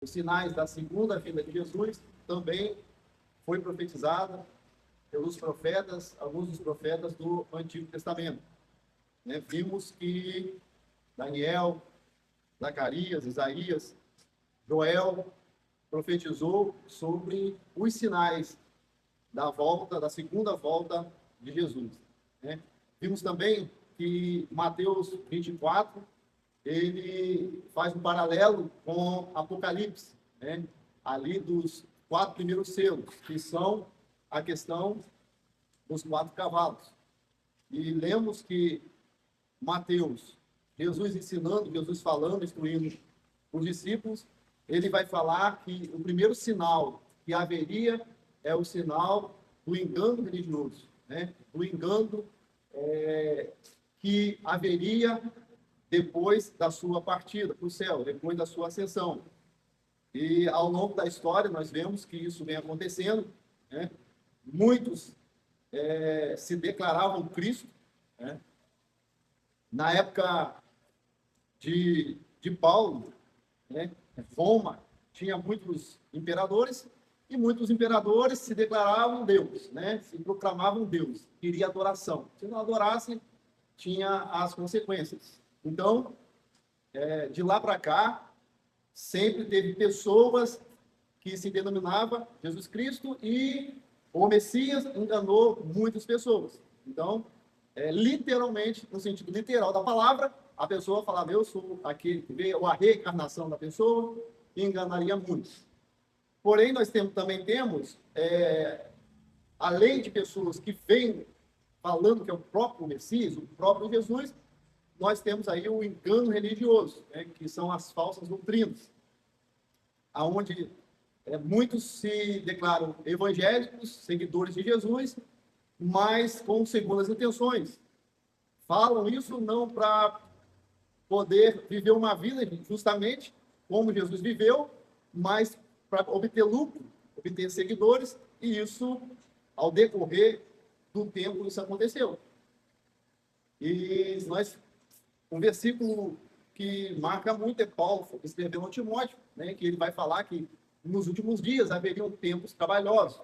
Os sinais da segunda vinda de Jesus também foi profetizada pelos profetas, alguns dos profetas do Antigo Testamento. Né? Vimos que Daniel, Zacarias, Isaías, Joel profetizou sobre os sinais da segunda volta de Jesus. Né? Vimos também que Mateus 24, ele faz um paralelo com Apocalipse, né? Ali dos 4 primeiros selos, que são a questão dos 4 cavalos. E lemos que Mateus, Jesus ensinando, Jesus falando, instruindo os discípulos, ele vai falar que o primeiro sinal que haveria é o sinal do engano religioso, né? Do engano que haveria depois da sua partida para o céu, depois da sua ascensão. E ao longo da história nós vemos que isso vem acontecendo, né? Muitos se declaravam Cristo, né? Na época de Paulo, né? Roma tinha muitos imperadores, e muitos imperadores se declaravam Deus, né? Se proclamavam Deus, queria adoração. Se não adorassem, tinha as consequências. Então, de lá para cá, sempre teve pessoas que se denominavam Jesus Cristo, e o Messias enganou muitas pessoas. Então, literalmente, no sentido literal da palavra, a pessoa falava, eu sou aquele que veio, a reencarnação da pessoa, e enganaria muitos. Porém, nós também temos, além de pessoas que vêm falando que é o próprio Messias, o próprio Jesus, nós temos aí o engano religioso, né, que são as falsas doutrinas, aonde muitos se declaram evangélicos, seguidores de Jesus, mas com segundas intenções. Falam isso não para poder viver uma vida justamente como Jesus viveu, mas para obter lucro, obter seguidores, e isso, ao decorrer do tempo, isso aconteceu. E um versículo que marca muito é Paulo escreveu a Timóteo, né, que ele vai falar que nos últimos dias haveriam tempos trabalhosos.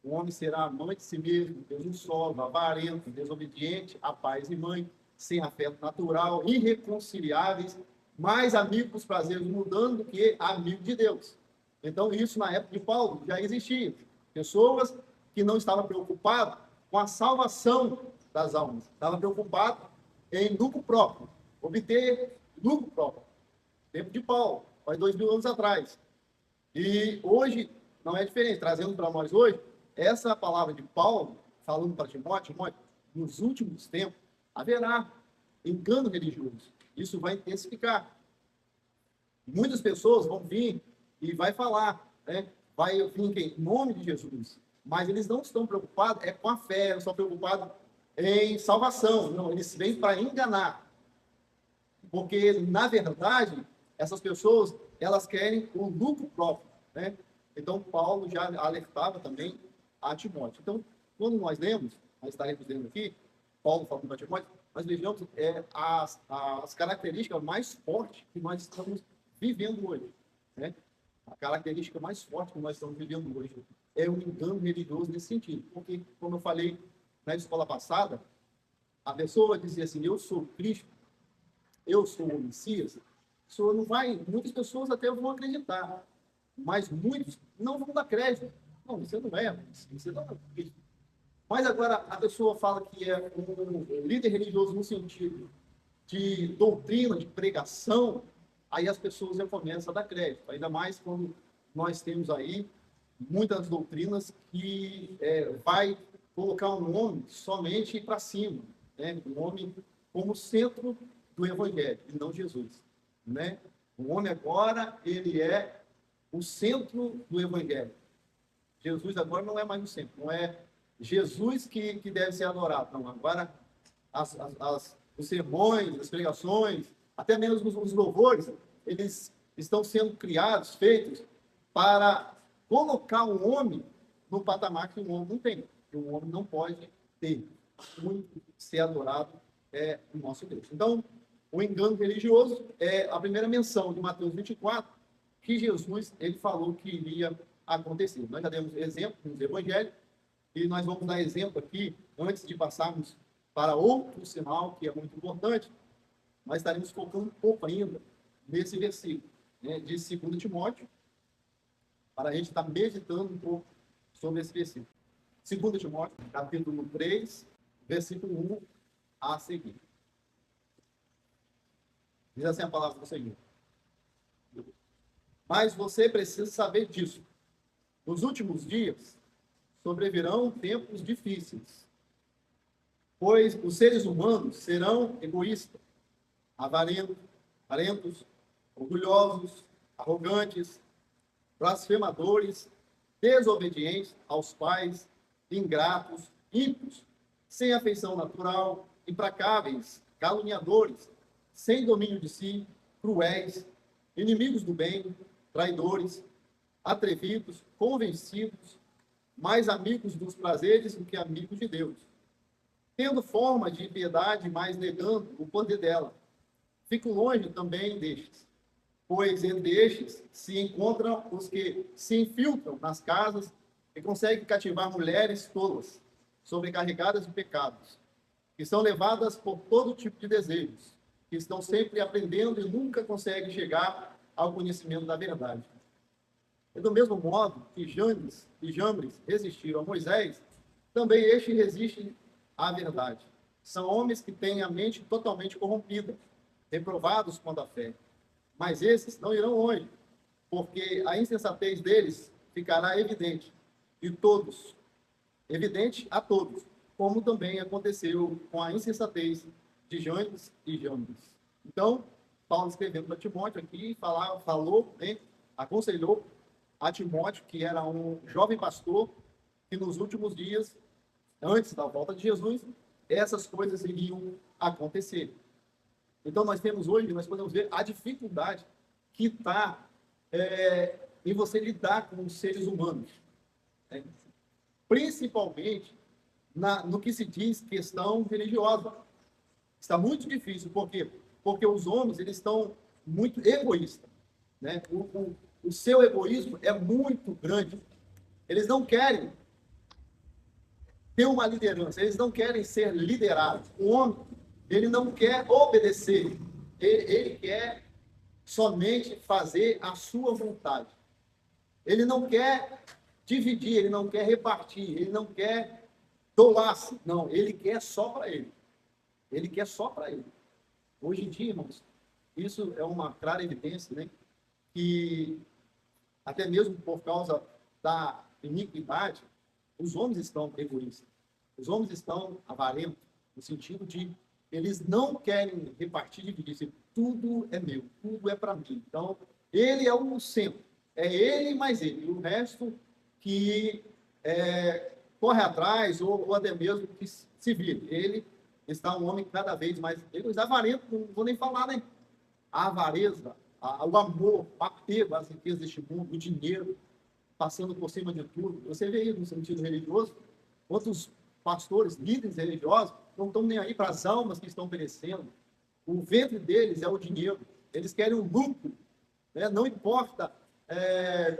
O homem será amante de si mesmo, Deus um só, avarento, desobediente a pais e mãe, sem afeto natural, irreconciliáveis, mais amigo dos prazeres mudando do que amigo de Deus. Então, isso na época de Paulo já existia. Pessoas que não estavam preocupadas com a salvação das almas, estavam preocupadas em lucro próprio, obter lucro próprio. Tempo de Paulo, faz 2000 anos atrás. E hoje não é diferente, trazendo para nós hoje, essa palavra de Paulo, falando para Timóteo, nos últimos tempos, haverá engano religioso. Isso vai intensificar. Muitas pessoas vão vir e vai falar, né? Vai vir em nome de Jesus. Mas eles não estão preocupados com a fé, não estão preocupados em salvação. Não, eles vêm para enganar. Porque, na verdade, essas pessoas, elas querem o lucro próprio, né? Então, Paulo já alertava também a Timóteo. Então, quando nós lemos, nós estaremos lendo aqui, Paulo falando para Timóteo, nós vejamos as características mais fortes que nós estamos vivendo hoje, né? A característica mais forte que nós estamos vivendo hoje é o engano religioso nesse sentido. Porque, como eu falei na escola passada, a pessoa dizia assim, eu sou Cristo, eu sou o Messias, não vai, muitas pessoas até vão acreditar, mas muitos não vão dar crédito. Não, você não é, você não é Cristo. Mas agora a pessoa fala que é um líder religioso no sentido de doutrina, de pregação, aí as pessoas já começam a dar crédito. Ainda mais quando nós temos aí muitas doutrinas que vai colocar um homem somente para cima, né? Um homem como centro do evangelho, e não Jesus, né? O homem agora, ele é o centro do evangelho. Jesus agora não é mais o centro, não é Jesus que deve ser adorado, não. Agora, os sermões, as pregações, até mesmo os louvores, eles estão sendo criados, feitos, para colocar o homem no patamar que o homem não tem. Que o homem não pode ter. Muito ser adorado é o nosso Deus. Então, o engano religioso é a primeira menção de Mateus 24, que Jesus ele falou que iria acontecer. Nós já demos exemplo nos evangelhos, e nós vamos dar exemplo aqui, antes de passarmos para outro sinal que é muito importante. Nós estaremos focando um pouco ainda nesse versículo, né, de 2 Timóteo, para a gente estar meditando um pouco sobre esse versículo. 2 Timóteo, capítulo 3, versículo 1 a seguir. Diz assim a palavra do Senhor. Mas você precisa saber disso. Nos últimos dias sobrevirão tempos difíceis, pois os seres humanos serão egoístas, avarentos, orgulhosos, arrogantes, blasfemadores, desobedientes aos pais, ingratos, ímpios, sem afeição natural, implacáveis, caluniadores, sem domínio de si, cruéis, inimigos do bem, traidores, atrevidos, convencidos, mais amigos dos prazeres do que amigos de Deus, tendo forma de piedade, mas negando o poder dela. Fico longe também destes, pois entre estes se encontram os que se infiltram nas casas e conseguem cativar mulheres tolas, sobrecarregadas de pecados, que são levadas por todo tipo de desejos, que estão sempre aprendendo e nunca conseguem chegar ao conhecimento da verdade. E do mesmo modo que Janes e Jambres resistiram a Moisés, também este resiste à verdade. São homens que têm a mente totalmente corrompida, reprovados quanto à fé. Mas esses não irão longe, porque a insensatez deles ficará evidente, evidente a todos, como também aconteceu com a insensatez de Janes e Jambres. Então, Paulo escrevendo para Timóteo aqui, falou, né, aconselhou a Timóteo, que era um jovem pastor, que nos últimos dias, antes da volta de Jesus, essas coisas iriam acontecer. Então, nós podemos ver a dificuldade que está em você lidar com os seres humanos. Né? Principalmente no que se diz questão religiosa. Está muito difícil, por quê? Porque os homens eles estão muito egoístas. Né? O seu egoísmo é muito grande. Eles não querem ter uma liderança, eles não querem ser liderados. O homem, ele não quer obedecer, ele quer somente fazer a sua vontade. Ele não quer dividir, ele não quer repartir, ele não quer doar-se. Não, ele quer só para ele. Ele quer só para ele. Hoje em dia, irmãos, isso é uma clara evidência, né? Que até mesmo por causa da iniquidade, os homens estão egoístas. Os homens estão avarentos, no sentido de eles não querem repartir e dividir. Tudo é meu, tudo é para mim. Então, ele é o centro. É ele mais ele. E o resto que corre atrás ou até mesmo que se vire. Ele está um homem cada vez mais egoísta. Avarento, não vou nem falar, né? A avareza, o amor, o apego às riquezas deste mundo, o dinheiro, passando por cima de tudo. Você vê isso no sentido religioso. Outros pastores, líderes religiosos, não estão nem aí para as almas que estão perecendo. O ventre deles é o dinheiro. Eles querem um lucro. Né? Não importa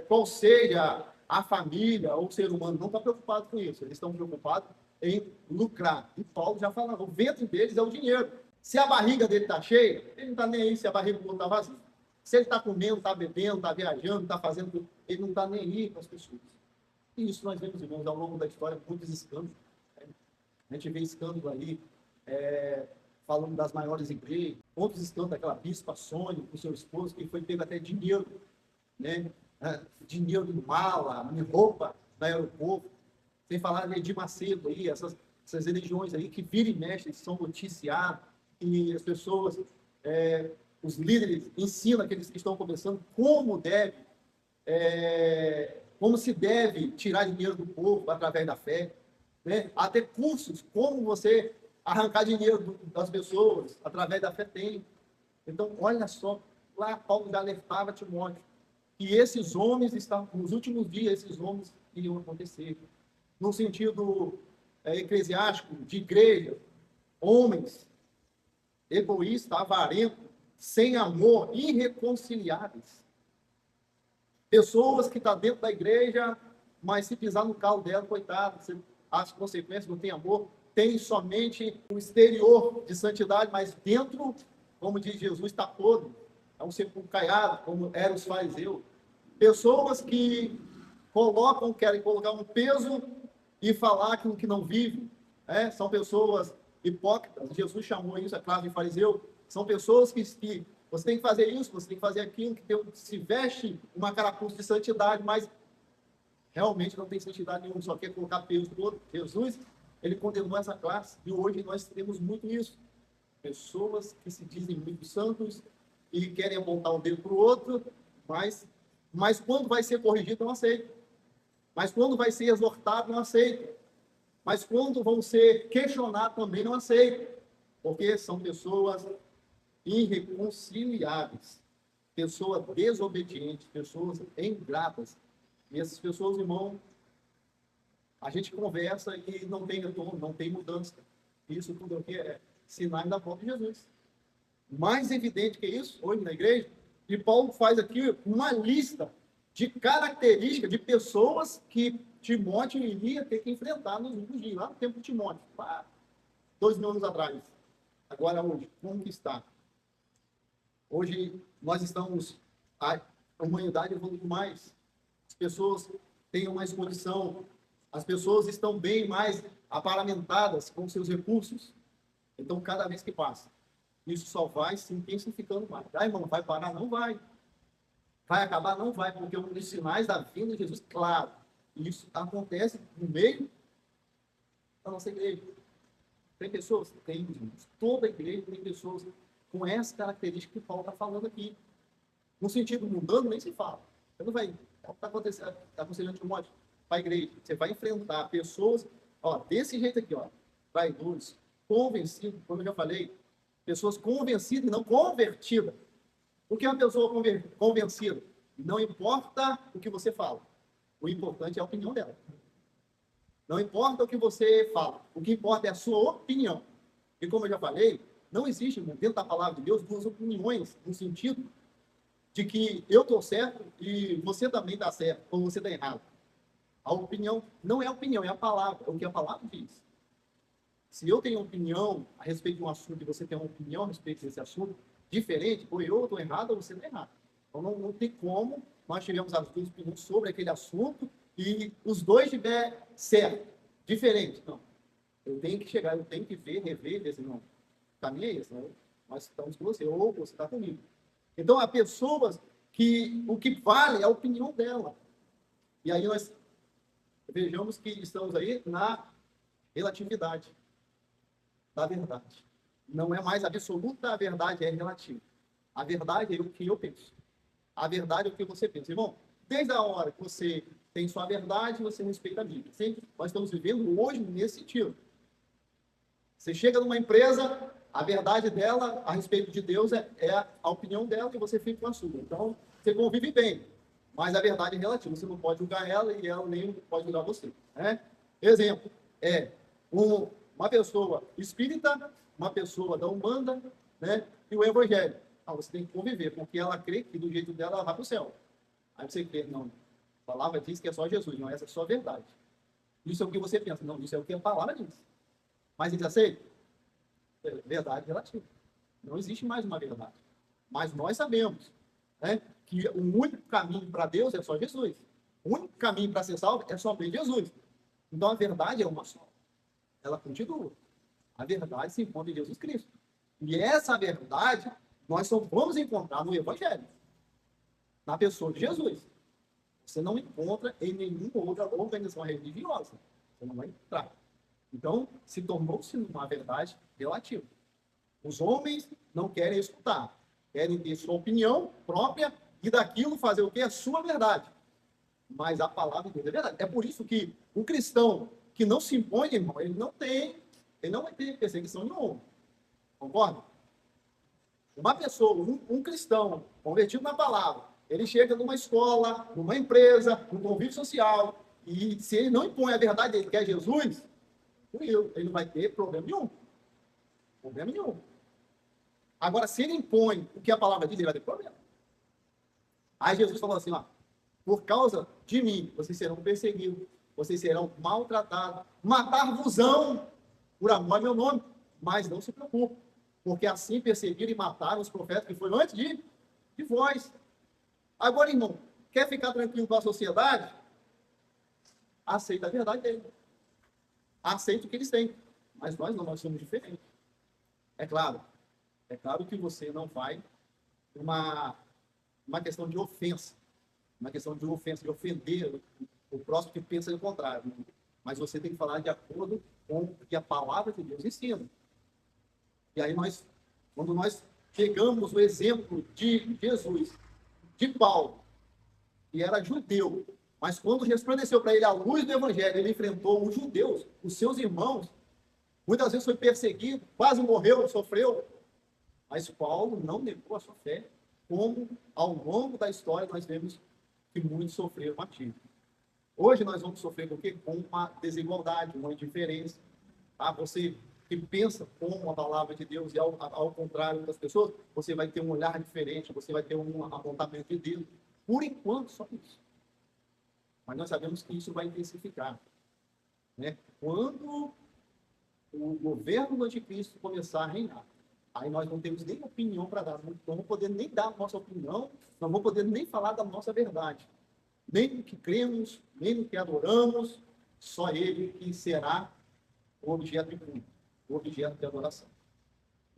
qual seja a família ou o ser humano, não está preocupado com isso. Eles estão preocupados em lucrar. E Paulo já falava, o ventre deles é o dinheiro. Se a barriga dele está cheia, ele não está nem aí se a barriga do outro está vazia. Se ele está comendo, está bebendo, está viajando, está fazendo tudo, ele não está nem aí com as pessoas. E isso nós vemos, irmãos, ao longo da história, muitos escândalos. Né? A gente vê escândalos aí, falando das maiores igrejas, outros escândalos daquela bispa Sônia, com seu esposo, que foi pego até dinheiro, né? Dinheiro em mala, em roupa da aeroporto. Sem falar de Macedo aí, essas religiões aí que vira e mexe, são noticiadas, e as pessoas, os líderes ensinam aqueles que estão começando como se deve tirar dinheiro do povo através da fé, né? Até cursos, como você arrancar dinheiro das pessoas através da fé tem. Então, olha só, lá Paulo já alertava Timóteo que esses homens estão, nos últimos dias, esses homens iriam acontecer. No sentido eclesiástico, de igreja, homens egoístas, avarentos, sem amor, irreconciliáveis. Pessoas que estão dentro da igreja, mas se pisar no calo dela, coitado, as consequências, não tem amor, tem somente o exterior de santidade, mas dentro, como diz Jesus, está podre. É um sepulcro caiado, como eram os fariseus. Pessoas que querem colocar um peso e falar aquilo que não vive. São pessoas hipócritas. Jesus chamou isso, é claro, de fariseu. São pessoas que você tem que fazer isso, você tem que fazer aquilo, que se veste uma carapuça de santidade, mas realmente não tem santidade nenhuma, só quer colocar peso no outro. Jesus, ele condenou essa classe, e hoje nós temos muito isso. Pessoas que se dizem muito santos e querem apontar um dedo para o outro, mas quando vai ser corrigido, não aceita. Mas quando vai ser exortado, não aceita. Mas quando vão ser questionados, também não aceita. Porque são pessoas irreconciliáveis, pessoas desobedientes, pessoas ingratas. E essas pessoas, irmão, a gente conversa e não tem retorno, não tem mudança. Isso tudo aqui é sinais da volta de Jesus. Mais evidente que isso, hoje na igreja, e Paulo faz aqui uma lista de características de pessoas que Timóteo iria ter que enfrentar nos últimos dias, lá no tempo de Timóteo, 2000 anos atrás. Agora, hoje, como que está? Hoje, nós estamos, a humanidade evoluiu mais, as pessoas têm mais condição, as pessoas estão bem mais aparamentadas com seus recursos. Então, cada vez que passa, isso só vai se intensificando mais. Irmão, vai parar? Não vai. Vai acabar? Não vai, porque um dos sinais da vinda de Jesus, claro, isso acontece no meio da nossa igreja. Tem pessoas? Tem, irmãos. Toda igreja tem pessoas com essa característica que Paulo está falando aqui. No sentido mundano, nem se fala. Você não vai. Está aconselhando Timóteo para a igreja. Você vai enfrentar pessoas, desse jeito aqui, traidores, convencidos, como eu já falei, pessoas convencidas e não convertidas. O que é uma pessoa convencida? Não importa o que você fala. O importante é a opinião dela. Não importa o que você fala. O que importa é a sua opinião. E como eu já falei, não existe dentro da palavra de Deus duas opiniões no sentido de que eu estou certo e você também está certo, ou você está errado. A opinião não é a opinião, é a palavra, é o que a palavra diz. Se eu tenho opinião a respeito de um assunto e você tem uma opinião a respeito desse assunto diferente, ou eu estou errado ou você está errado. Então não tem como nós tivemos as duas opiniões sobre aquele assunto e os dois estiver certo, diferente. Não. Eu tenho que chegar, eu tenho que ver, rever, ver se não. O caminho é esse, não? Nós estamos com você, ou você está comigo. Então, há pessoas que o que vale é a opinião dela. E aí nós vejamos que estamos aí na relatividade da verdade. Não é mais absoluta, a verdade é relativa. A verdade é o que eu penso. A verdade é o que você pensa. Irmão, desde a hora que você tem sua verdade, você respeita a Bíblia. Sempre nós estamos vivendo hoje nesse sentido. Você chega numa empresa, a verdade dela a respeito de Deus é a opinião dela e você fica com a sua. Então, você convive bem, mas a verdade é relativa. Você não pode julgar ela e ela nem pode julgar você. Né? Exemplo, uma pessoa espírita, uma pessoa da Umbanda, né? E o evangelho. Você tem que conviver, porque ela crê que do jeito dela ela vai para o céu. Aí você crê, não, a palavra diz que é só Jesus, não, essa é só a verdade. Isso é o que você pensa, não, isso é o que a palavra diz. Mas eles aceitam? Verdade relativa. Não existe mais uma verdade. Mas nós sabemos, né, que o único caminho para Deus é só Jesus. O único caminho para ser salvo é somente Jesus. Então a verdade é uma só. Ela continua. A verdade se encontra em Jesus Cristo. E essa verdade nós só vamos encontrar no Evangelho. Na pessoa de Jesus. Você não encontra em nenhuma outra organização religiosa. Você não vai entrar. Então, se tornou-se uma verdade relativa. Os homens não querem escutar. Querem ter sua opinião própria e daquilo fazer o que? A sua verdade. Mas a palavra de Deus é verdade. É por isso que o cristão que não se impõe, irmão, ele não vai ter perseguição nenhuma. Concorda? Uma pessoa, um cristão convertido na palavra, ele chega numa escola, numa empresa, num convívio social, e se ele não impõe a verdade dele, que é Jesus, ele não vai ter problema nenhum. Problema nenhum. Agora, se ele impõe o que a palavra diz, ele vai ter problema. Aí Jesus falou assim, por causa de mim, vocês serão perseguidos, vocês serão maltratados, matar-vos-ão por amor ao meu nome, mas não se preocupem, porque assim perseguiram e mataram os profetas que foram antes de vós. Agora, irmão, quer ficar tranquilo com a sociedade? Aceita a verdade dele. Aceita o que eles têm. Mas nós não, nós somos diferentes. É claro que você não vai uma questão de ofensa, de ofender o próximo que pensa o contrário. Mas você tem que falar de acordo com o que a palavra de Deus ensina. E aí quando nós pegamos o exemplo de Jesus, de Paulo, que era judeu, mas quando resplandeceu para ele a luz do evangelho, ele enfrentou os judeus, os seus irmãos, muitas vezes foi perseguido, quase morreu, sofreu, mas Paulo não negou a sua fé, como ao longo da história nós vemos que muitos sofreram martírio. Hoje nós vamos sofrer com o quê? Com uma desigualdade, uma indiferença. Tá? Você que pensa como a palavra de Deus e ao contrário das pessoas, você vai ter um olhar diferente, você vai ter um apontamento de Deus. Por enquanto, só isso. Mas nós sabemos que isso vai intensificar. Né? Quando o governo do anticristo começar a reinar, aí nós não temos nem opinião para dar, não vamos poder nem dar a nossa opinião, não vamos poder nem falar da nossa verdade. Nem no que cremos, nem no que adoramos, só ele que será o objeto de culto, o objeto de adoração.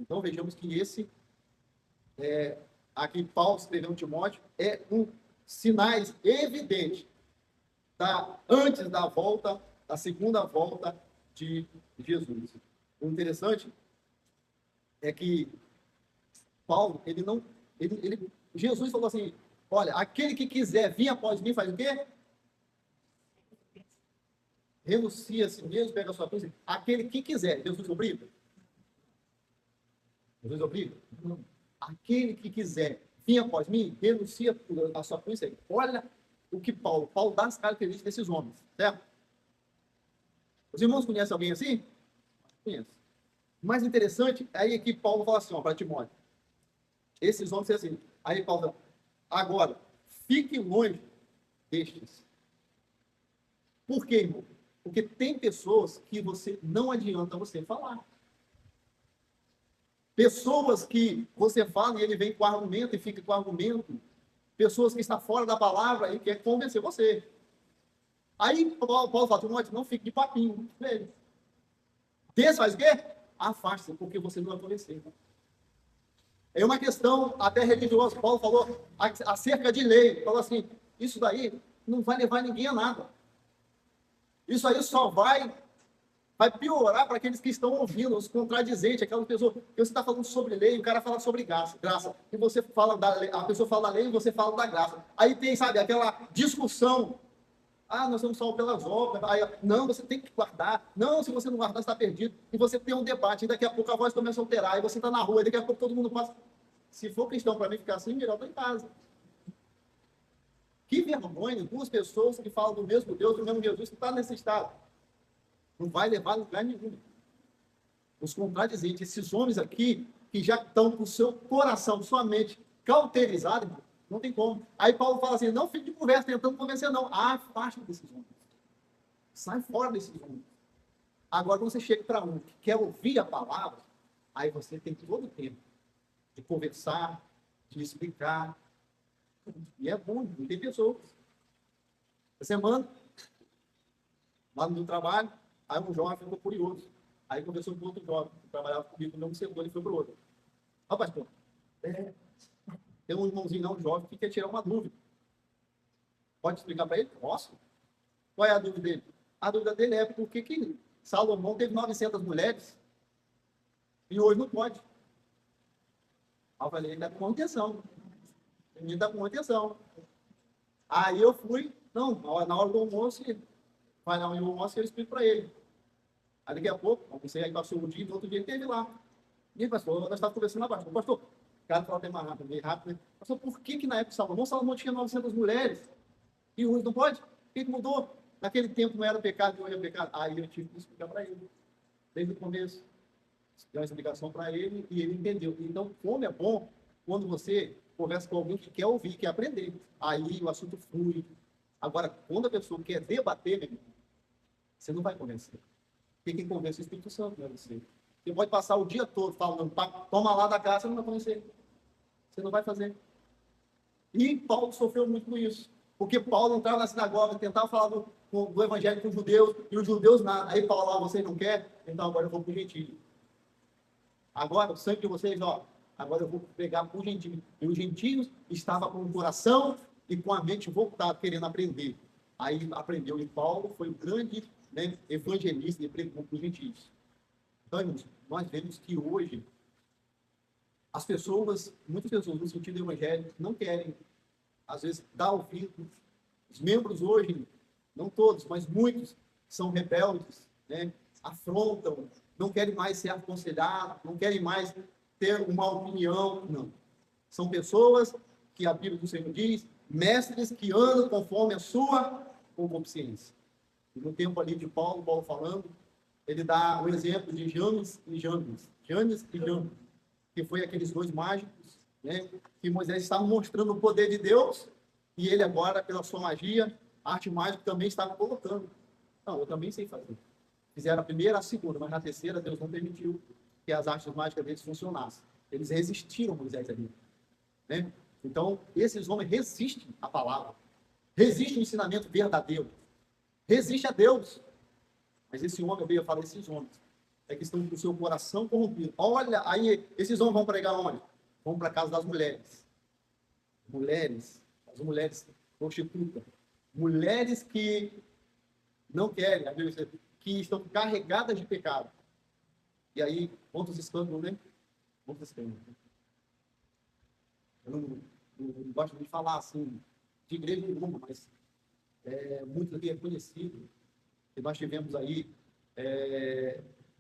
Então vejamos que aqui Paulo escreveu em Timóteo, é um sinais evidente antes da volta, da segunda volta de Jesus. O interessante é que Paulo, Jesus falou assim, olha, aquele que quiser vir após mim faz o quê? Renuncia a si mesmo, pega a sua cruz. Aquele que quiser, Jesus obriga? Jesus obriga? Não. Aquele que quiser vir após mim, renuncia a sua cruz. Olha o que Paulo dá as características desses homens, certo? Os irmãos conhecem alguém assim? Conhecem. O mais interessante é aí que Paulo fala assim, para Timóteo. Esses homens assim. Aí Paulo fala, agora, fique longe destes. Por quê, irmão? Porque tem pessoas que não adianta você falar. Pessoas que você fala e ele vem com argumento e fica com argumento. Pessoas que estão fora da palavra e quer convencer você. Aí Paulo fala, Timóteo, não fique de papinho. Desse faz o quê? Afaste-se, porque você não vai convencer. É uma questão até religiosa. Paulo falou acerca de lei. Falou assim, isso daí não vai levar ninguém a nada. Isso aí só vai piorar para aqueles que estão ouvindo, os contradizentes, aquelas pessoas que você está falando sobre lei, o cara fala sobre graça, e você fala da lei, a pessoa fala da lei e você fala da graça. Aí tem, sabe, aquela discussão. Nós somos salvos pelas obras. Aí, não, você tem que guardar. Não, se você não guardar, você está perdido. E você tem um debate, e daqui a pouco a voz começa a alterar, e você está na rua, e daqui a pouco todo mundo passa. Se for cristão para mim ficar assim, melhor estar em casa. Que vergonha, duas pessoas que falam do mesmo Deus, do mesmo Jesus, que está nesse estado. Não vai levar a lugar nenhum. Os contradizentes, esses homens aqui, que já estão com o seu coração, sua mente cauterizado, não tem como. Aí Paulo fala assim, não fique de conversa, tentando convencer, não. Afaste desses homens. Sai fora desses homens. Agora, quando você chega para um que quer ouvir a palavra, aí você tem todo o tempo de conversar, de explicar. E é bom, não tem pessoas. Essa semana, lá no trabalho, aí um jovem ficou curioso. Aí conversou com outro jovem, que trabalhava comigo no mesmo setor, ele foi para o outro. Pastor, tem um irmãozinho não jovem que quer tirar uma dúvida. Pode explicar para ele? Posso. Qual é a dúvida dele? A dúvida dele é por que Salomão teve 900 mulheres e hoje não pode. Eu falei, ele está com atenção. Ele está com atenção. Aí eu fui, não, na hora do almoço, vai lá no almoço e eu explico para ele. Aí daqui a pouco, comecei, aí passou o dia, no outro dia ele esteve lá. E aí, pastor, nós estávamos conversando lá, pastor, o cara fala até mais rápido, meio rápido, né? Pastor, por que na época de Salomão tinha 900 mulheres e hoje não pode? O que mudou? Naquele tempo não era pecado e hoje é pecado. Aí eu tive que explicar para ele, desde o começo. Deu uma explicação para ele e ele entendeu. Então, como é bom quando você conversa com alguém que quer ouvir, quer aprender. Aí o assunto flui, Agora, quando a pessoa quer debater, meu irmão, você não vai convencer. Porque quem convence é o Espírito Santo, não é você. Você pode passar o dia todo falando, toma lá da casa, você não vai convencer. Você não vai fazer. E Paulo sofreu muito com isso. Porque Paulo entrava na sinagoga, tentava falar do evangelho com os judeus, e os judeus nada. Aí Paulo lá, vocês não querem? Então agora eu vou para o gentio. Agora, o sangue de vocês, ó, agora eu vou pegar para o gentio. E os gentios estavam com o coração e com a mente voltada, querendo aprender. Aí aprendeu, e Paulo foi um grande, né, evangelista e pregou para os gentios. Então, irmãos, nós vemos que hoje as pessoas, muitas pessoas no sentido do evangelho, não querem, às vezes, dar ouvido. Os membros hoje, não todos, mas muitos, são rebeldes, né? Afrontam, não querem mais ser aconselhados, não querem mais ter uma opinião, não. São pessoas que a Bíblia do Senhor diz, mestres que andam conforme a sua concupiscência. E no tempo ali de Paulo falando, ele dá o exemplo de Janes e Jambres, que foi aqueles dois mágicos, né, que Moisés estava mostrando o poder de Deus, e ele agora, pela sua magia, a arte mágica também estava colocando. Não, eu também sei fazer. Fizeram a primeira, a segunda, mas na terceira Deus não permitiu que as artes mágicas deles funcionassem. Eles resistiram a Moisés ali, né? Então, esses homens resistem à palavra, resistem ao ensinamento verdadeiro, resistem a Deus. Mas esse homem, eu veio falar esses homens, é que estão com o seu coração corrompido. Olha, aí, esses homens vão pregar onde? Vão para a casa das mulheres. As mulheres prostitutas. Mulheres que não querem, que estão carregadas de pecado. E aí, quantos escândalos, né? Quantos escândalos. Eu não gosto de falar assim, de igreja nenhuma, mas muito aqui é conhecido. E nós tivemos aí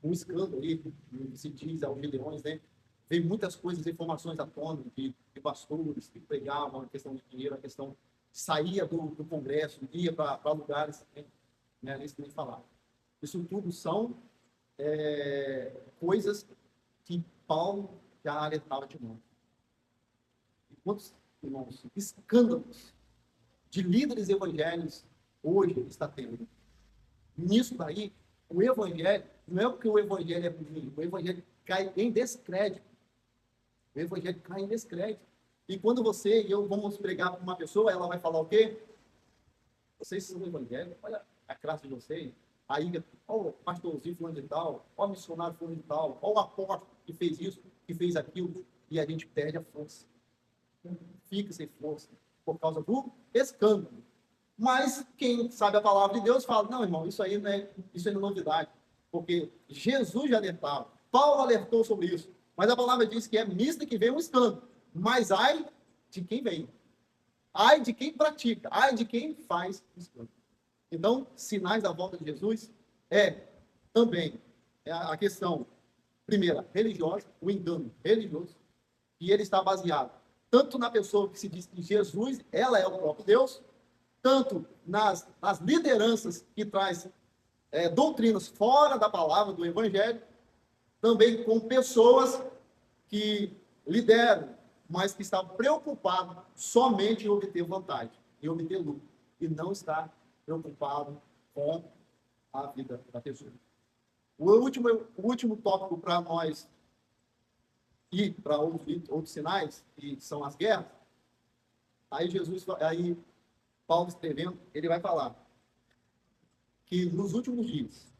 um escândalo aí, se diz aos Gideões, né? Veio muitas coisas, informações à tona de pastores que pregavam a questão de dinheiro, a questão saía do Congresso, ia para lugares, né? Nem se nem falar. Isso tudo são coisas que Paulo já alertava de novo. E quantos, irmãos, escândalos de líderes evangélicos hoje está tendo? Nisso daí, o evangelho, não é porque o evangelho é ruim, o evangelho cai em descrédito. O evangelho cai em descrédito. E quando você e eu vamos pregar para uma pessoa, ela vai falar o quê? Vocês são evangélicos, olha a classe de vocês. Aí, olha o pastorzinho fulano de tal, olha o missionário fulano de tal, olha o apóstolo que fez isso, que fez aquilo, e a gente perde a força. Fica sem força por causa do escândalo. Mas quem sabe a palavra de Deus fala, não, irmão, isso aí não é novidade. Porque Jesus já alertava, Paulo alertou sobre isso. Mas a palavra diz que é mista que vem um escândalo. Mas ai de quem vem. Ai de quem pratica. Ai de quem faz o escândalo. Então, sinais da volta de Jesus também a questão, primeira, religiosa, o engano religioso, e ele está baseado tanto na pessoa que se diz que Jesus, ela é o próprio Deus, tanto nas lideranças que traz doutrinas fora da palavra do Evangelho, também com pessoas que lideram, mas que estão preocupados somente em obter vantagem, em obter lucro, e não está preocupado com a vida da pessoa. O último tópico para nós ir para outros sinais, que são as guerras, aí Paulo escrevendo, ele vai falar que nos últimos dias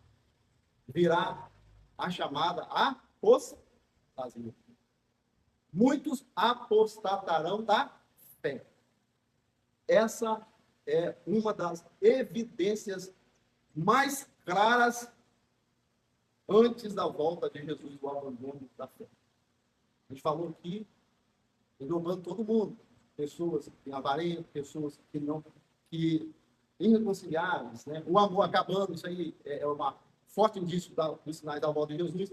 virá a chamada apostasia. Muitos apostatarão da fé. Essa é uma das evidências mais claras antes da volta de Jesus, do abandono da fé. A gente falou aqui, englobando todo mundo. Pessoas que avarentam, pessoas que não, que irreconciliáveis, né? O amor acabando, isso aí é uma forte indício dos sinais da volta de Jesus.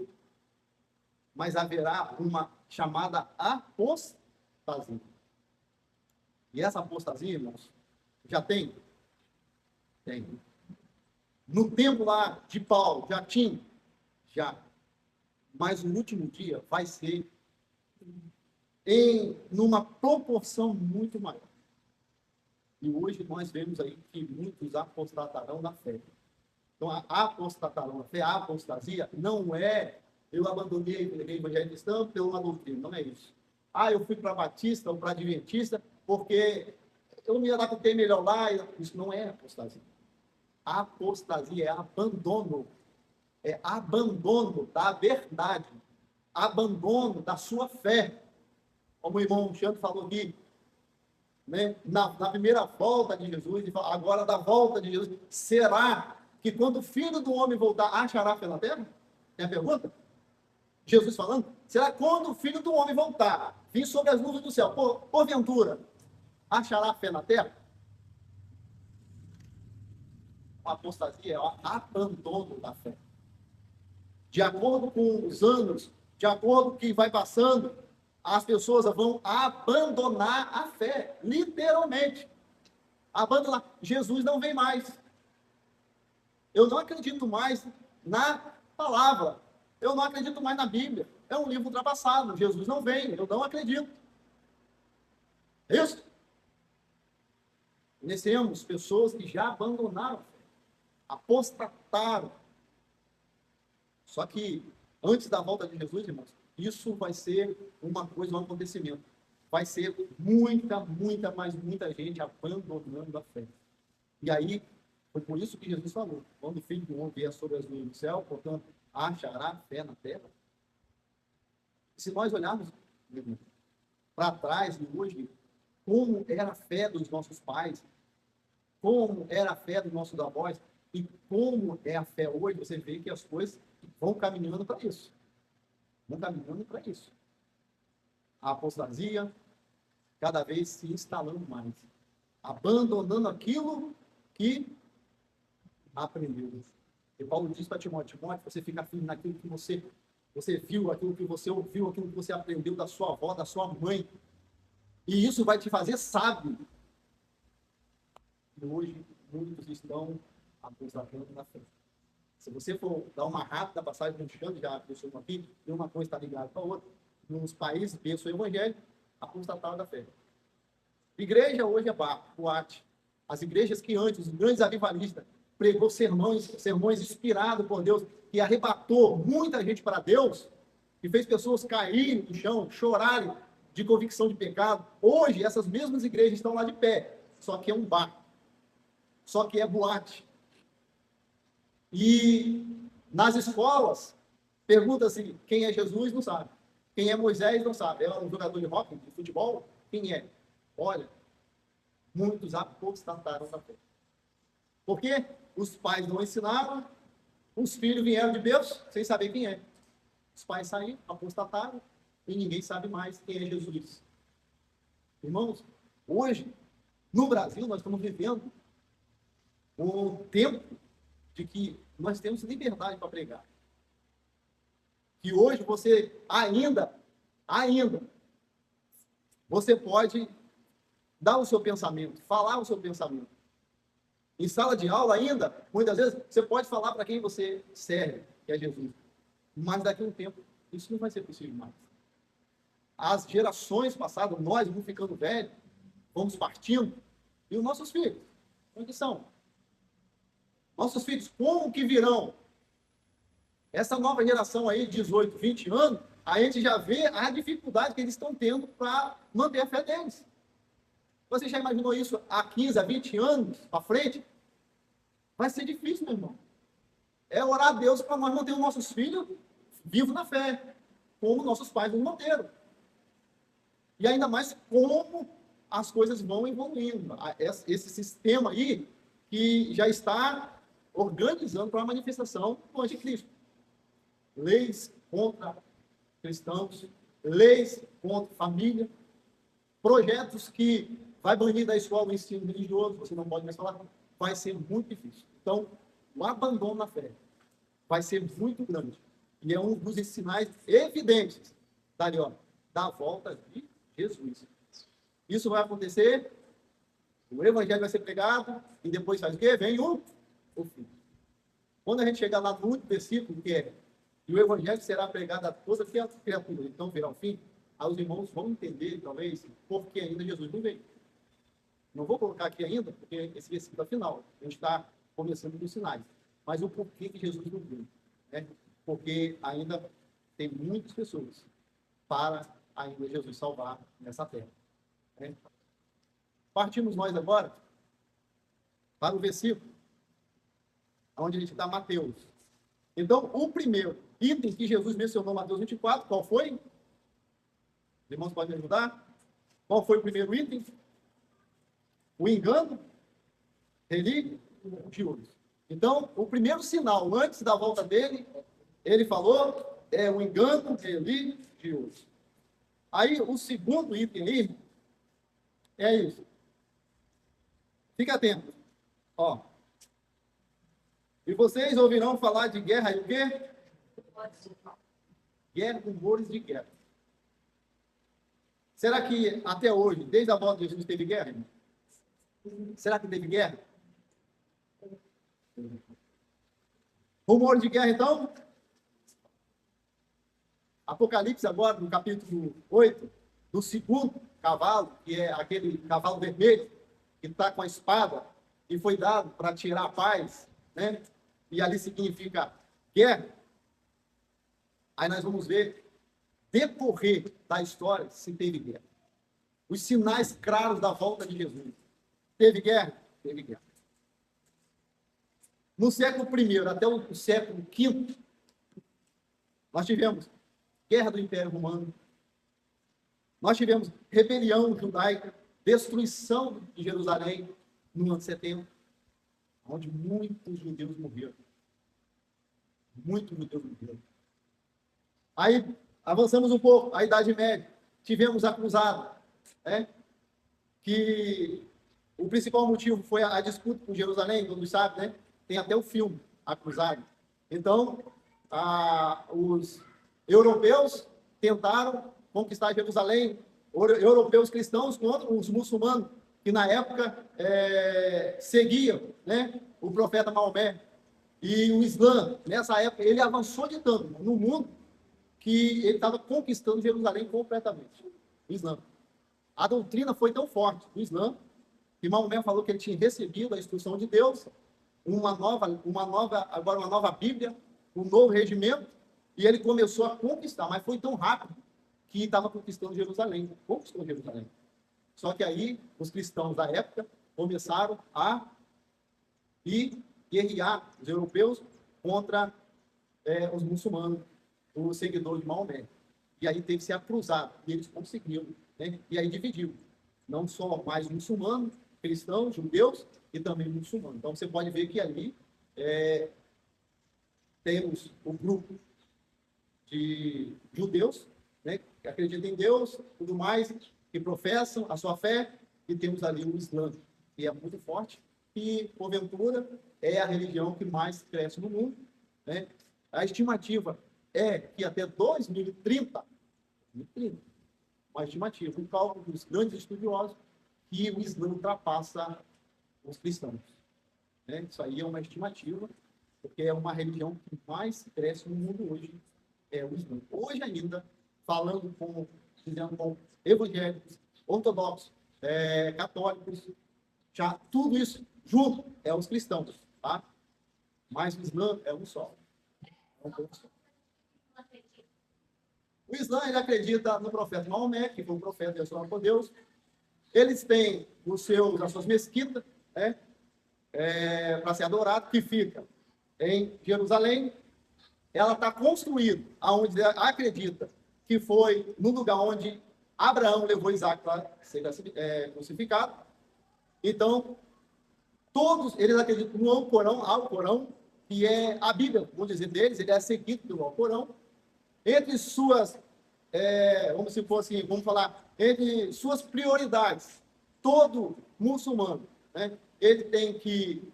Mas haverá uma chamada apostasia. E essa apostasia, irmãos, já tem? Tem. No tempo lá de Paulo, já tinha? Já. Mas no último dia vai ser numa proporção muito maior. E hoje nós vemos aí que muitos apostatarão da fé. Então, a apostatarão da fé, a apostasia, não é eu abandonei o evangelho cristão pela uma doutrina, não é isso. Eu fui para Batista ou para Adventista porque eu me adaptei melhor lá. Isso não é apostasia. A apostasia é abandono da verdade, abandono da sua fé. Como o irmão Xandro falou aqui, né? Na primeira volta de Jesus, agora da volta de Jesus, será que quando o Filho do Homem voltar, achará fé na terra? É a pergunta? Jesus falando, será que quando o Filho do Homem voltar, vir sobre as nuvens do céu, porventura, achará fé na terra? A apostasia é o abandono da fé. De acordo com os anos, de acordo com o que vai passando, as pessoas vão abandonar a fé, literalmente. Abandonar. Jesus não vem mais. Eu não acredito mais na palavra. Eu não acredito mais na Bíblia. É um livro ultrapassado. Jesus não vem. Eu não acredito. Isso. Conhecemos pessoas que já abandonaram a fé. Apostataram. Só que, antes da volta de Jesus, irmãos, isso vai ser uma coisa, um acontecimento. Vai ser muita gente abandonando a fé. E aí, foi por isso que Jesus falou, quando o Filho do Homem vier sobre as nuvens do céu, portanto, achará fé na terra. Se nós olharmos para trás de hoje, como era a fé dos nossos pais, como era a fé dos nossos avós, e como é a fé hoje, você vê que as coisas vão caminhando para isso. Vão caminhando para isso. A apostasia cada vez se instalando mais. Abandonando aquilo que aprendeu. E Paulo diz para Timóteo, você fica firme naquilo que você viu, aquilo que você ouviu, aquilo que você aprendeu da sua avó, da sua mãe. E isso vai te fazer sábio. E hoje, muitos estão apostatando na fé. Se você for dar uma rápida passagem no chão, já pensou aqui, e uma coisa está ligada com a outra, nos países pensam o evangelho, apostataram da fé. Igreja hoje é boate. As igrejas que antes, os grandes avivalistas, pregou sermões inspirados por Deus, que arrebatou muita gente para Deus, que fez pessoas caírem no chão, chorarem de convicção de pecado. Hoje, essas mesmas igrejas estão lá de pé, só que é um bar, só que é boate. E nas escolas, pergunta-se quem é Jesus, não sabe. Quem é Moisés, não sabe. É um jogador de hóquei, de futebol? Quem é? Olha, muitos apostataram da fé. Por quê? Os pais não ensinaram, os filhos vieram de berço sem saber quem é. Os pais saíram, apostataram, e ninguém sabe mais quem é Jesus. Irmãos, hoje, no Brasil, nós estamos vivendo um tempo de que nós temos liberdade para pregar. Que hoje você ainda, você pode dar o seu pensamento, falar o seu pensamento. Em sala de aula ainda, muitas vezes, você pode falar para quem você serve, que é Jesus. Mas daqui a um tempo, isso não vai ser possível mais. As gerações passadas, nós vamos ficando velhos, vamos partindo, e os nossos filhos, onde são? Nossos filhos, como que virão? Essa nova geração aí, 18, 20 anos, a gente já vê a dificuldade que eles estão tendo para manter a fé deles. Você já imaginou isso há 15, há 20 anos para frente? Vai ser difícil, meu irmão. É orar a Deus para nós manter os nossos filhos vivos na fé, como nossos pais nos manteram. E ainda mais como as coisas vão evoluindo. Esse sistema aí que já está organizando para a manifestação do anticristo. Leis contra cristãos, leis contra família, projetos que vai banir da escola o ensino religioso, você não pode mais falar, vai ser muito difícil. Então, o abandono na fé vai ser muito grande. E é um dos sinais evidentes da volta de Jesus. Isso vai acontecer, o evangelho vai ser pregado, e depois faz o quê? Vem o fim. Quando a gente chegar lá no último versículo, que é, e o evangelho será pregado a toda criatura, então virá o fim, aí os irmãos vão entender, talvez, porque ainda Jesus não veio. Não vou colocar aqui ainda, porque esse versículo é final. A gente está começando dos sinais. Mas o porquê que Jesus não viu, né? Porque ainda tem muitas pessoas para ainda Jesus salvar nessa terra, né? Partimos nós agora para o versículo onde a gente está, Mateus. Então, o primeiro item que Jesus mencionou em Mateus 24, qual foi? Os irmãos podem me ajudar? Qual foi o primeiro item? O engano religioso. Então, o primeiro sinal, antes da volta dele, ele falou, é o engano religioso. Aí, o segundo item aí, é isso. Fica atento. Ó. E vocês ouvirão falar de guerra e o quê? Guerra, rumores de guerra. Será que até hoje, desde a volta de Jesus, teve guerra? Será que teve guerra? Rumor de guerra, então? Apocalipse agora, no capítulo 8, do segundo cavalo, que é aquele cavalo vermelho, que está com a espada, e foi dado para tirar a paz, né? E ali significa guerra. Aí nós vamos ver, decorrer da história, se teve guerra. Os sinais claros da volta de Jesus. Teve guerra? Teve guerra. No século I até o século V, nós tivemos guerra do Império Romano, nós tivemos rebelião judaica, destruição de Jerusalém no ano 70, onde muitos judeus morreram. Muitos judeus morreram. Aí, avançamos um pouco, a Idade Média, tivemos a cruzada, né? Que o principal motivo foi a disputa com Jerusalém, todos sabem, né? Tem até o filme, A Cruzada. Então, os europeus tentaram conquistar Jerusalém, europeus cristãos contra os muçulmanos, que na época seguiam, né, o profeta Maomé. E o Islã, nessa época, ele avançou de tanto no mundo que ele estava conquistando Jerusalém completamente. O Islã. A doutrina foi tão forte do Islã que Maomé falou que ele tinha recebido a instrução de Deus, agora uma nova Bíblia, um novo regimento, e ele começou a conquistar, mas foi tão rápido que estava conquistando Jerusalém. Conquistou Jerusalém. Só que aí, os cristãos da época começaram a guerrear os europeus contra os muçulmanos, os seguidores de Maomé. E aí teve-se a cruzada, e eles conseguiram, né? E aí dividiu. Não só mais muçulmanos, cristãos, judeus, e também muçulmanos. Então, você pode ver que ali temos o grupo de judeus, né, que acreditam em Deus, tudo mais, que professam a sua fé, e temos ali o Islã, que é muito forte, e, porventura, é a religião que mais cresce no mundo, né? A estimativa é que até 2030, uma estimativa, um cálculo dos grandes estudiosos, que o Islã ultrapassa os cristãos, né? Isso aí é uma estimativa, porque é uma religião que mais cresce no mundo hoje, é o Islã. Hoje ainda, falando com evangélicos, ortodoxos, católicos, já tudo isso junto é os cristãos, tá? Mas o Islã é um só. É um pouco só. O Islã, ele acredita no profeta Maomé, que foi um profeta abençoado por Deus. Eles têm as suas mesquitas, né, para ser adorado, que fica em Jerusalém. Ela está construída aonde acredita que foi no lugar onde Abraão levou Isaac para ser crucificado. Então, todos eles acreditam no Alcorão, que é a Bíblia, vamos dizer deles, ele é seguido pelo Alcorão. Entre suas, entre suas prioridades, todo muçulmano, né, ele tem que,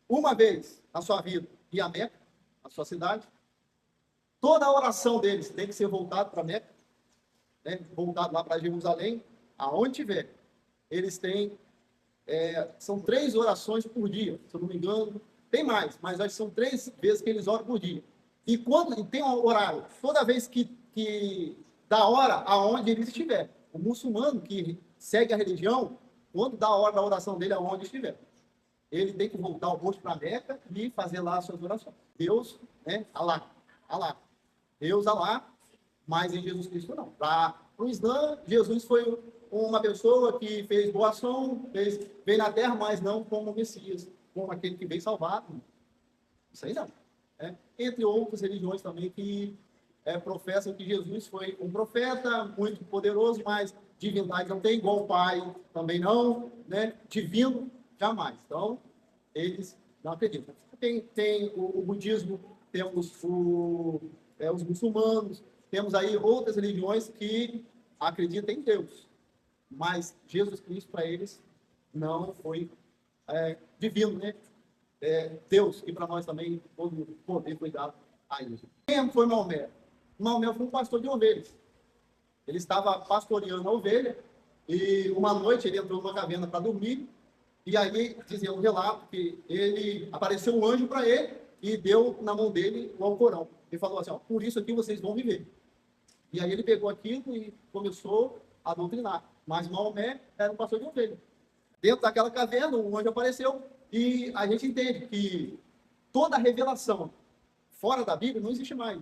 uma vez na sua vida, ir a Meca, a sua cidade. Toda a oração deles tem que ser voltada para Meca, né, voltado lá para Jerusalém, aonde tiver. Eles têm, são 3 orações por dia, se eu não me engano, tem mais, mas acho que são 3 vezes que eles oram por dia. E tem um horário, toda vez que da hora aonde eles estiverem. O muçulmano que segue a religião, quando dá a hora da oração dele, aonde estiver. Ele tem que voltar ao rosto para a Meca e fazer lá as suas orações. Deus, né? Alá. Alá. Deus, Alá, mas em Jesus Cristo não. Para o Islã, Jesus foi uma pessoa que fez boa ação, veio na terra, mas não como Messias, como aquele que veio salvar. Isso aí não. Entre outras religiões também que professam que Jesus foi um profeta muito poderoso, mas divindade não tem, igual o Pai também não, né? Divino, jamais. Então, eles não acreditam. Tem o budismo, temos os muçulmanos, temos aí outras religiões que acreditam em Deus, mas Jesus Cristo, para eles, não foi divino, né? Deus, e para nós também, todo o poder foi dado a isso. Quem foi Maomé? Maomé foi um pastor de ovelhas. Ele estava pastoreando a ovelha, e uma noite ele entrou numa caverna para dormir, e aí dizia um relato que apareceu um anjo para ele e deu na mão dele o Alcorão. Ele falou assim, por isso aqui vocês vão viver. E aí ele pegou aquilo e começou a doutrinar. Mas Maomé era um pastor de ovelha. Dentro daquela caverna, um anjo apareceu, e a gente entende que toda revelação fora da Bíblia não existe mais.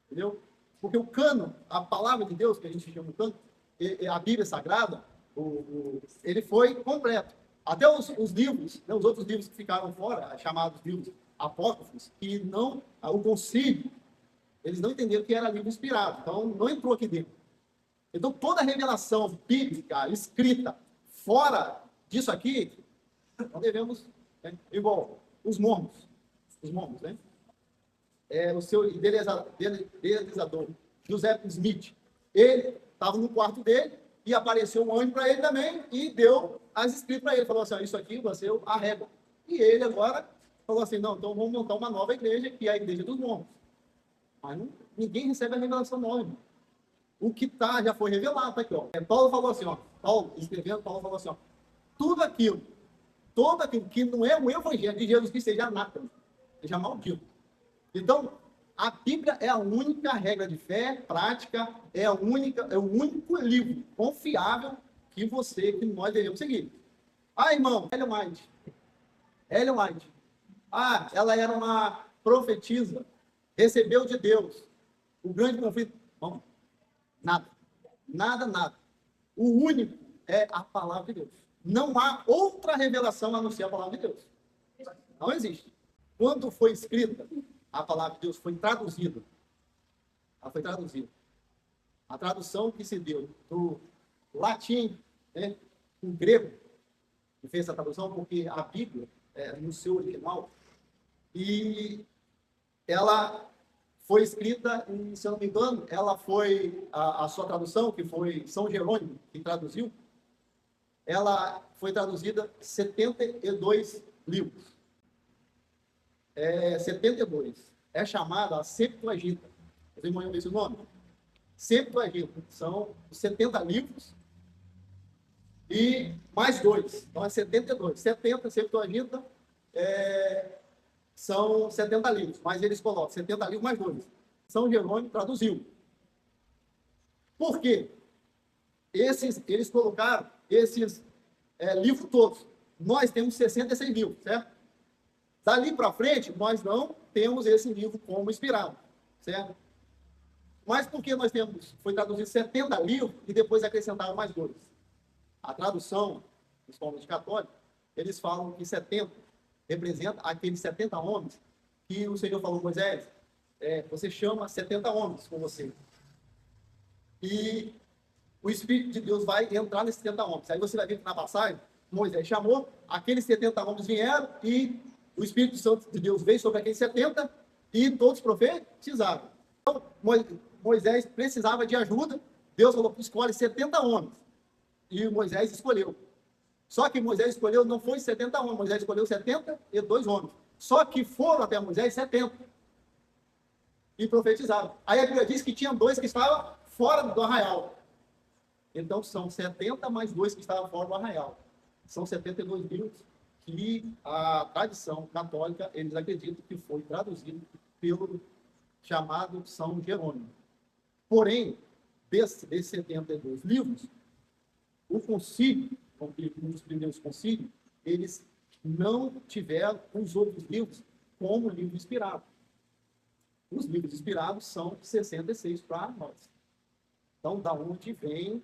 Entendeu? Porque o cânon, a palavra de Deus, que a gente chama de cânon, a Bíblia Sagrada, ele foi completo. Até os livros, né, os outros livros que ficaram fora, chamados livros apócrifos, que não, o concílio, eles não entenderam que era livro inspirado, então não entrou aqui dentro. Então toda a bíblica escrita fora disso aqui, nós devemos, igual os mormons, né? O seu idealizador, José Smith, ele estava no quarto dele e apareceu um anjo para ele também e deu as escritas para ele. Falou assim, isso aqui vai ser a régua. E ele agora falou assim, não, então vamos montar uma nova igreja, que é a igreja dos mormons. Mas ninguém recebe a revelação nova, irmão. O que já foi revelado, tá aqui, ó. Paulo falou assim, ó. Paulo falou assim, ó. Todo aquilo que não é o evangelho de Jesus Cristo seja anátema, seja maldito. Então, a Bíblia é a única regra de fé, prática, é o único livro confiável que nós devemos seguir. Irmão, Ellen White. Ela era uma profetisa, recebeu de Deus o grande conflito. Bom, nada. O único é a palavra de Deus. Não há outra revelação a não ser a palavra de Deus. Não existe. Quando foi escrita, a palavra de Deus foi traduzida. Ela foi traduzida. A tradução que se deu do latim, né, o grego, que fez essa tradução, porque a Bíblia, no seu original, e ela foi escrita, se eu não me engano, ela foi, a sua tradução, que foi São Jerônimo, que traduziu, ela foi traduzida 72 livros. 72. É chamada a Septuaginta. Vocês vão ver esse nome? Septuaginta. São 70 livros e mais 2. Então é 72. 70, Septuaginta, são 70 livros. Mas eles colocam 70 livros mais 2. São Jerônimo traduziu. Por quê? Eles colocaram esses livros todos. Nós temos 66 livros, certo? Dali para frente, nós não temos esse livro como inspirado, certo? Mas por que foi traduzido 70 livros e depois acrescentaram mais 2? A tradução, principalmente católica, eles falam que 70 representa aqueles 70 homens que o Senhor falou, Moisés, você chama 70 homens com você. E o Espírito de Deus vai entrar nesses 70 homens. Aí você vai ver que na passagem, Moisés chamou, aqueles 70 homens vieram e o Espírito Santo de Deus veio sobre aqueles 70 e todos profetizaram. Então, Moisés precisava de ajuda. Deus falou, escolhe 70 homens. E Moisés escolheu. Só que Moisés escolheu, não foi 70 homens, Moisés escolheu 72 homens. Só que foram até Moisés 70. E profetizaram. Aí a Bíblia diz que tinha 2 que estavam fora do arraial. Então são 70 mais 2 que estavam fora do arraial. São 72 livros que a tradição católica, eles acreditam que foi traduzido pelo chamado São Jerônimo. Porém, desses 72 livros, o concílio, um dos primeiros concílios, eles não tiveram os outros livros como livro inspirado. Os livros inspirados são 66 para nós. Então, da onde vem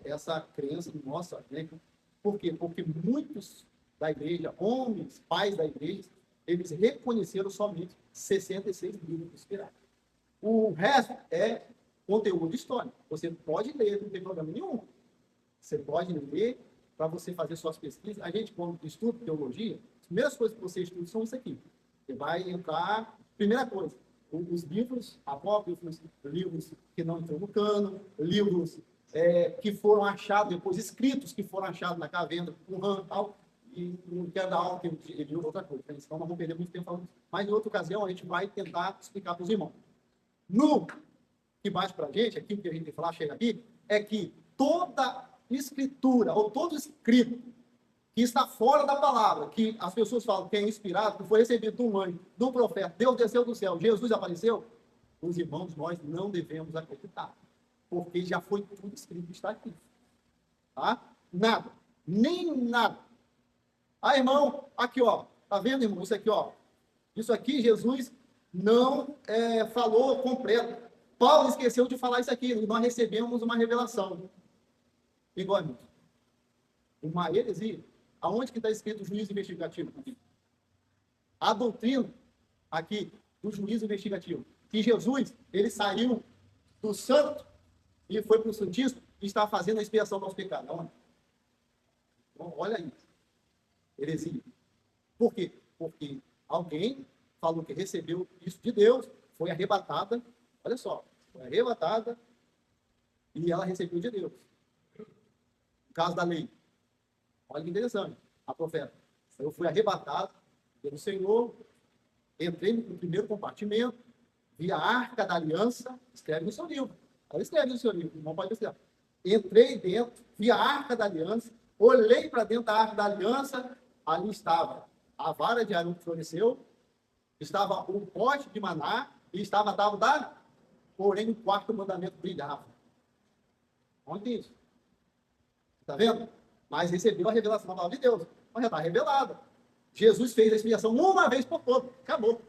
essa crença nossa, né? Por quê? Porque muitos da igreja, homens, pais da igreja, eles reconheceram somente 66 livros inspirados. O resto é conteúdo histórico. Você pode ler, não tem problema nenhum. Você pode ler para você fazer suas pesquisas. A gente, quando estuda teologia, as primeiras coisas que você estuda são isso aqui. Você vai entrar... Primeira coisa, os livros apócrifos, livros que não entram no cano, livros que foram achados depois, escritos que foram achados na caverna, com rã e tal, e não quero dar aula, que outra coisa, então não vamos perder muito tempo falando. Mas em outra ocasião a gente vai tentar explicar para os irmãos. No que bate para a gente, aqui o que a gente tem que falar, chega aqui, é que toda escritura, ou todo escrito que está fora da palavra, que as pessoas falam que é inspirado, que foi recebido de um anjo, de um profeta, Deus desceu do céu, Jesus apareceu, os irmãos, nós não devemos acreditar, porque já foi tudo escrito, está aqui. Tá? Nada, nem nada. Ah, irmão, aqui, ó, tá vendo, irmão? Isso aqui, ó. Isso aqui, Jesus não falou completo. Paulo esqueceu de falar isso aqui, e nós recebemos uma revelação. Igual, irmão. Uma heresia. Aonde que está escrito o juízo investigativo? A doutrina, aqui, do juízo investigativo. Que Jesus, ele saiu do santo e foi para o santíssimo e está fazendo a expiação dos pecados. Aonde? Então, olha aí. Heresia. Por quê? Porque alguém falou que recebeu isso de Deus, foi arrebatada, olha só, foi arrebatada e ela recebeu de Deus. No caso da lei. Olha que interessante, a profeta. Eu fui arrebatado pelo Senhor, entrei no primeiro compartimento, vi a arca da aliança, escreve no seu livro. Ela escreve no seu livro, não pode escrever. Entrei dentro, vi a arca da aliança, olhei para dentro da arca da aliança, ali estava a vara de Arão que floresceu, estava o pote de maná e estava a tábua porém o quarto mandamento brilhava. Onde tem isso? Está vendo? Mas recebeu a revelação da palavra de Deus. Mas já está revelada. Jesus fez a expiação uma vez por todo. Acabou. Não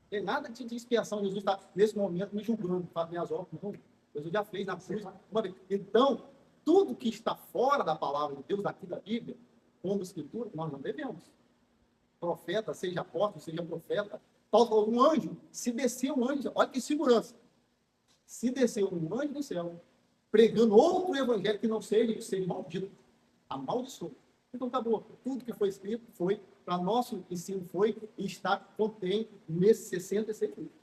tem nada de expiação. Jesus está, nesse momento, me julgando. Faz minhas obras. Não. Jesus já fez na cruz uma vez. Então, tudo que está fora da palavra de Deus, daqui da Bíblia, como escritura, nós não devemos. Profeta, seja apóstolo, seja profeta. Paulo falou, um anjo, se descer um anjo, olha que segurança. Se descer um anjo do céu, pregando outro evangelho que não seja, que seja maldito. Amaldiçoou. Então acabou. Tudo que foi escrito foi, para nosso ensino foi, e está contém nesses 66 livros.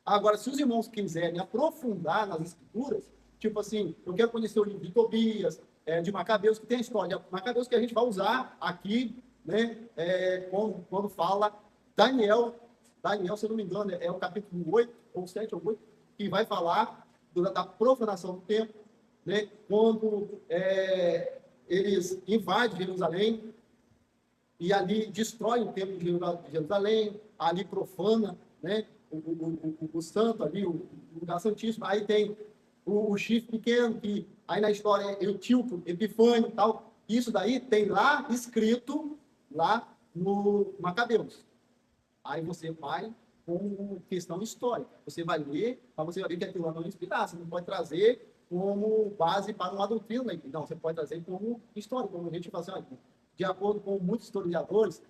Agora, se os irmãos quiserem aprofundar nas escrituras, tipo assim, eu quero conhecer o livro de Tobias, de Macabeus, que tem a história de Macabeus que a gente vai usar aqui, né, quando fala Daniel, se eu não me engano, é o capítulo 8, ou 7 ou 8, que vai falar da profanação do templo, né, quando eles invadem Jerusalém e ali destroem o templo de Jerusalém, ali profana, né, o santo ali, o lugar santíssimo. Aí tem o chifre pequeno, que aí na história é Etíoco, Epifânio e tal. Isso daí tem lá escrito, lá no Macabeus. Aí você vai com questão histórica. Você vai ler, mas você vai ver que aquilo lá não é inspirado. Você não pode trazer como base para uma doutrina. Não, você pode trazer como história, como a gente fala assim, de acordo com muitos historiadores,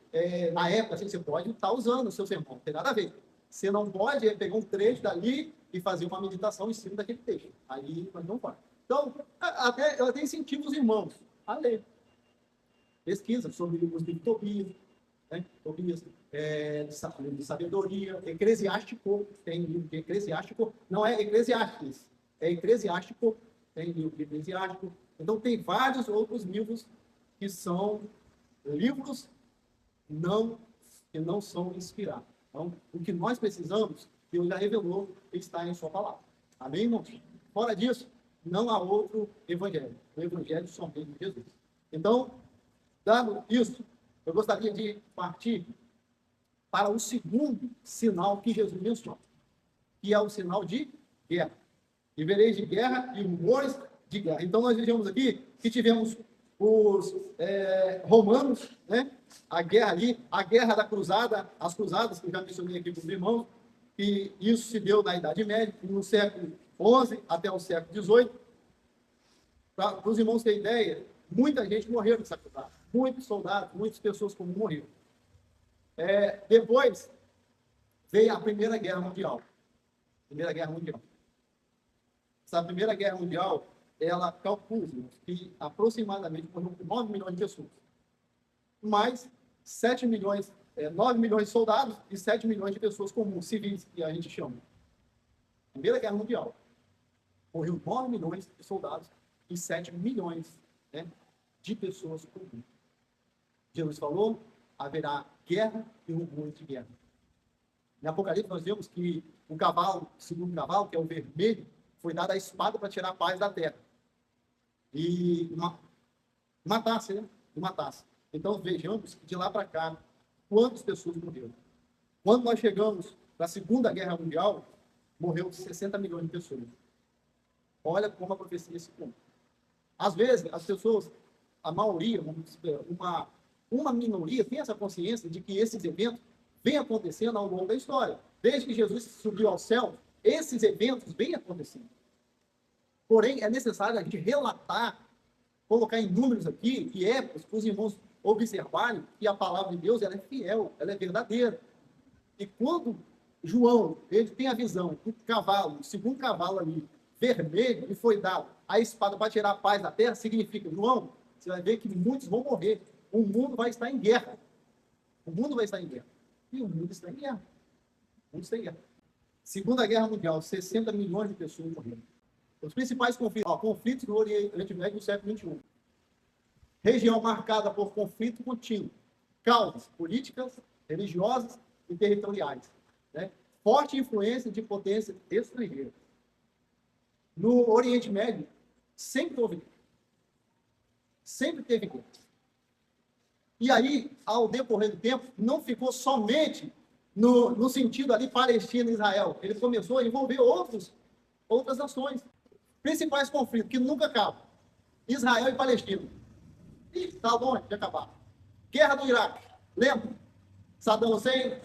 na época, assim, você pode estar usando o seu sermão, não tem nada a ver. Você não pode pegar um trecho dali e fazer uma meditação em cima daquele texto. Aí não pode. Então, eu até incentivo os irmãos a ler. Pesquisa sobre os livros de Tobias, né? Tobias de sabedoria, Eclesiástico, tem livro de Eclesiástico, não é Eclesiastes, é Eclesiástico, tem livro de Eclesiástico. Então, tem vários outros livros que são livros que não são inspirados. Então, o que nós precisamos, Deus já revelou, está em sua palavra. Amém, irmãos? Fora disso, não há outro evangelho. O evangelho somente de Jesus. Então, dado isso, eu gostaria de partir para o segundo sinal que Jesus menciona, que é o sinal de guerra. E vereis de guerra e rumores de guerra. Então, nós vejamos aqui que tivemos os romanos, né? A guerra ali, a guerra da cruzada, as cruzadas, que eu já mencionei aqui com os irmãos, que isso se deu na Idade Média, no século XI até o século XVIII. Para os irmãos terem ideia, muita gente morreu nessa cruzada. Muitos soldados, muitas pessoas comuns morreram. Depois veio a Primeira Guerra Mundial. Primeira Guerra Mundial. Essa Primeira Guerra Mundial, ela calcula que aproximadamente morreram 9 milhões de pessoas. Mais 7 milhões, 9 milhões de soldados e 7 milhões de pessoas comuns, civis, que a gente chama. Primeira Guerra Mundial. Morreu 9 milhões de soldados e 7 milhões, né, de pessoas comuns. Jesus falou, haverá guerra e rumores de guerra. Em Apocalipse nós vemos que o cavalo, o segundo cavalo, que é o vermelho, foi dado a espada para tirar a paz da terra. E matasse, né? E matasse. Então vejamos que de lá para cá, quantas pessoas morreram. Quando nós chegamos para a Segunda Guerra Mundial, morreu 60 milhões de pessoas. Olha como a profecia se cumpre. Às vezes, as pessoas, a maioria, uma minoria tem essa consciência de que esses eventos vêm acontecendo ao longo da história. Desde que Jesus subiu ao céu, esses eventos vêm acontecendo. Porém, é necessário a gente relatar, colocar em números aqui, e épocas, para os irmãos observarem que a palavra de Deus ela é fiel, ela é verdadeira. E quando João ele tem a visão do cavalo, o segundo cavalo ali, vermelho, e foi dado a espada para tirar a paz da terra, significa, João, você vai ver que muitos vão morrer. O mundo vai estar em guerra. O mundo vai estar em guerra. E o mundo está em guerra. O mundo está em guerra. Segunda Guerra Mundial, 60 milhões de pessoas morreram. Os principais conflitos no Oriente Médio do século XXI. Região marcada por conflito contínuo. Causas políticas, religiosas e territoriais. Né? Forte influência de potências estrangeiras. No Oriente Médio, sempre houve guerra. Sempre teve guerra. E aí, ao decorrer do tempo, não ficou somente no sentido ali Palestina e Israel. Ele começou a envolver outras nações. Principais conflitos que nunca acabam. Israel e Palestina. E está longe de acabar. Guerra do Iraque. Lembra? Saddam Hussein.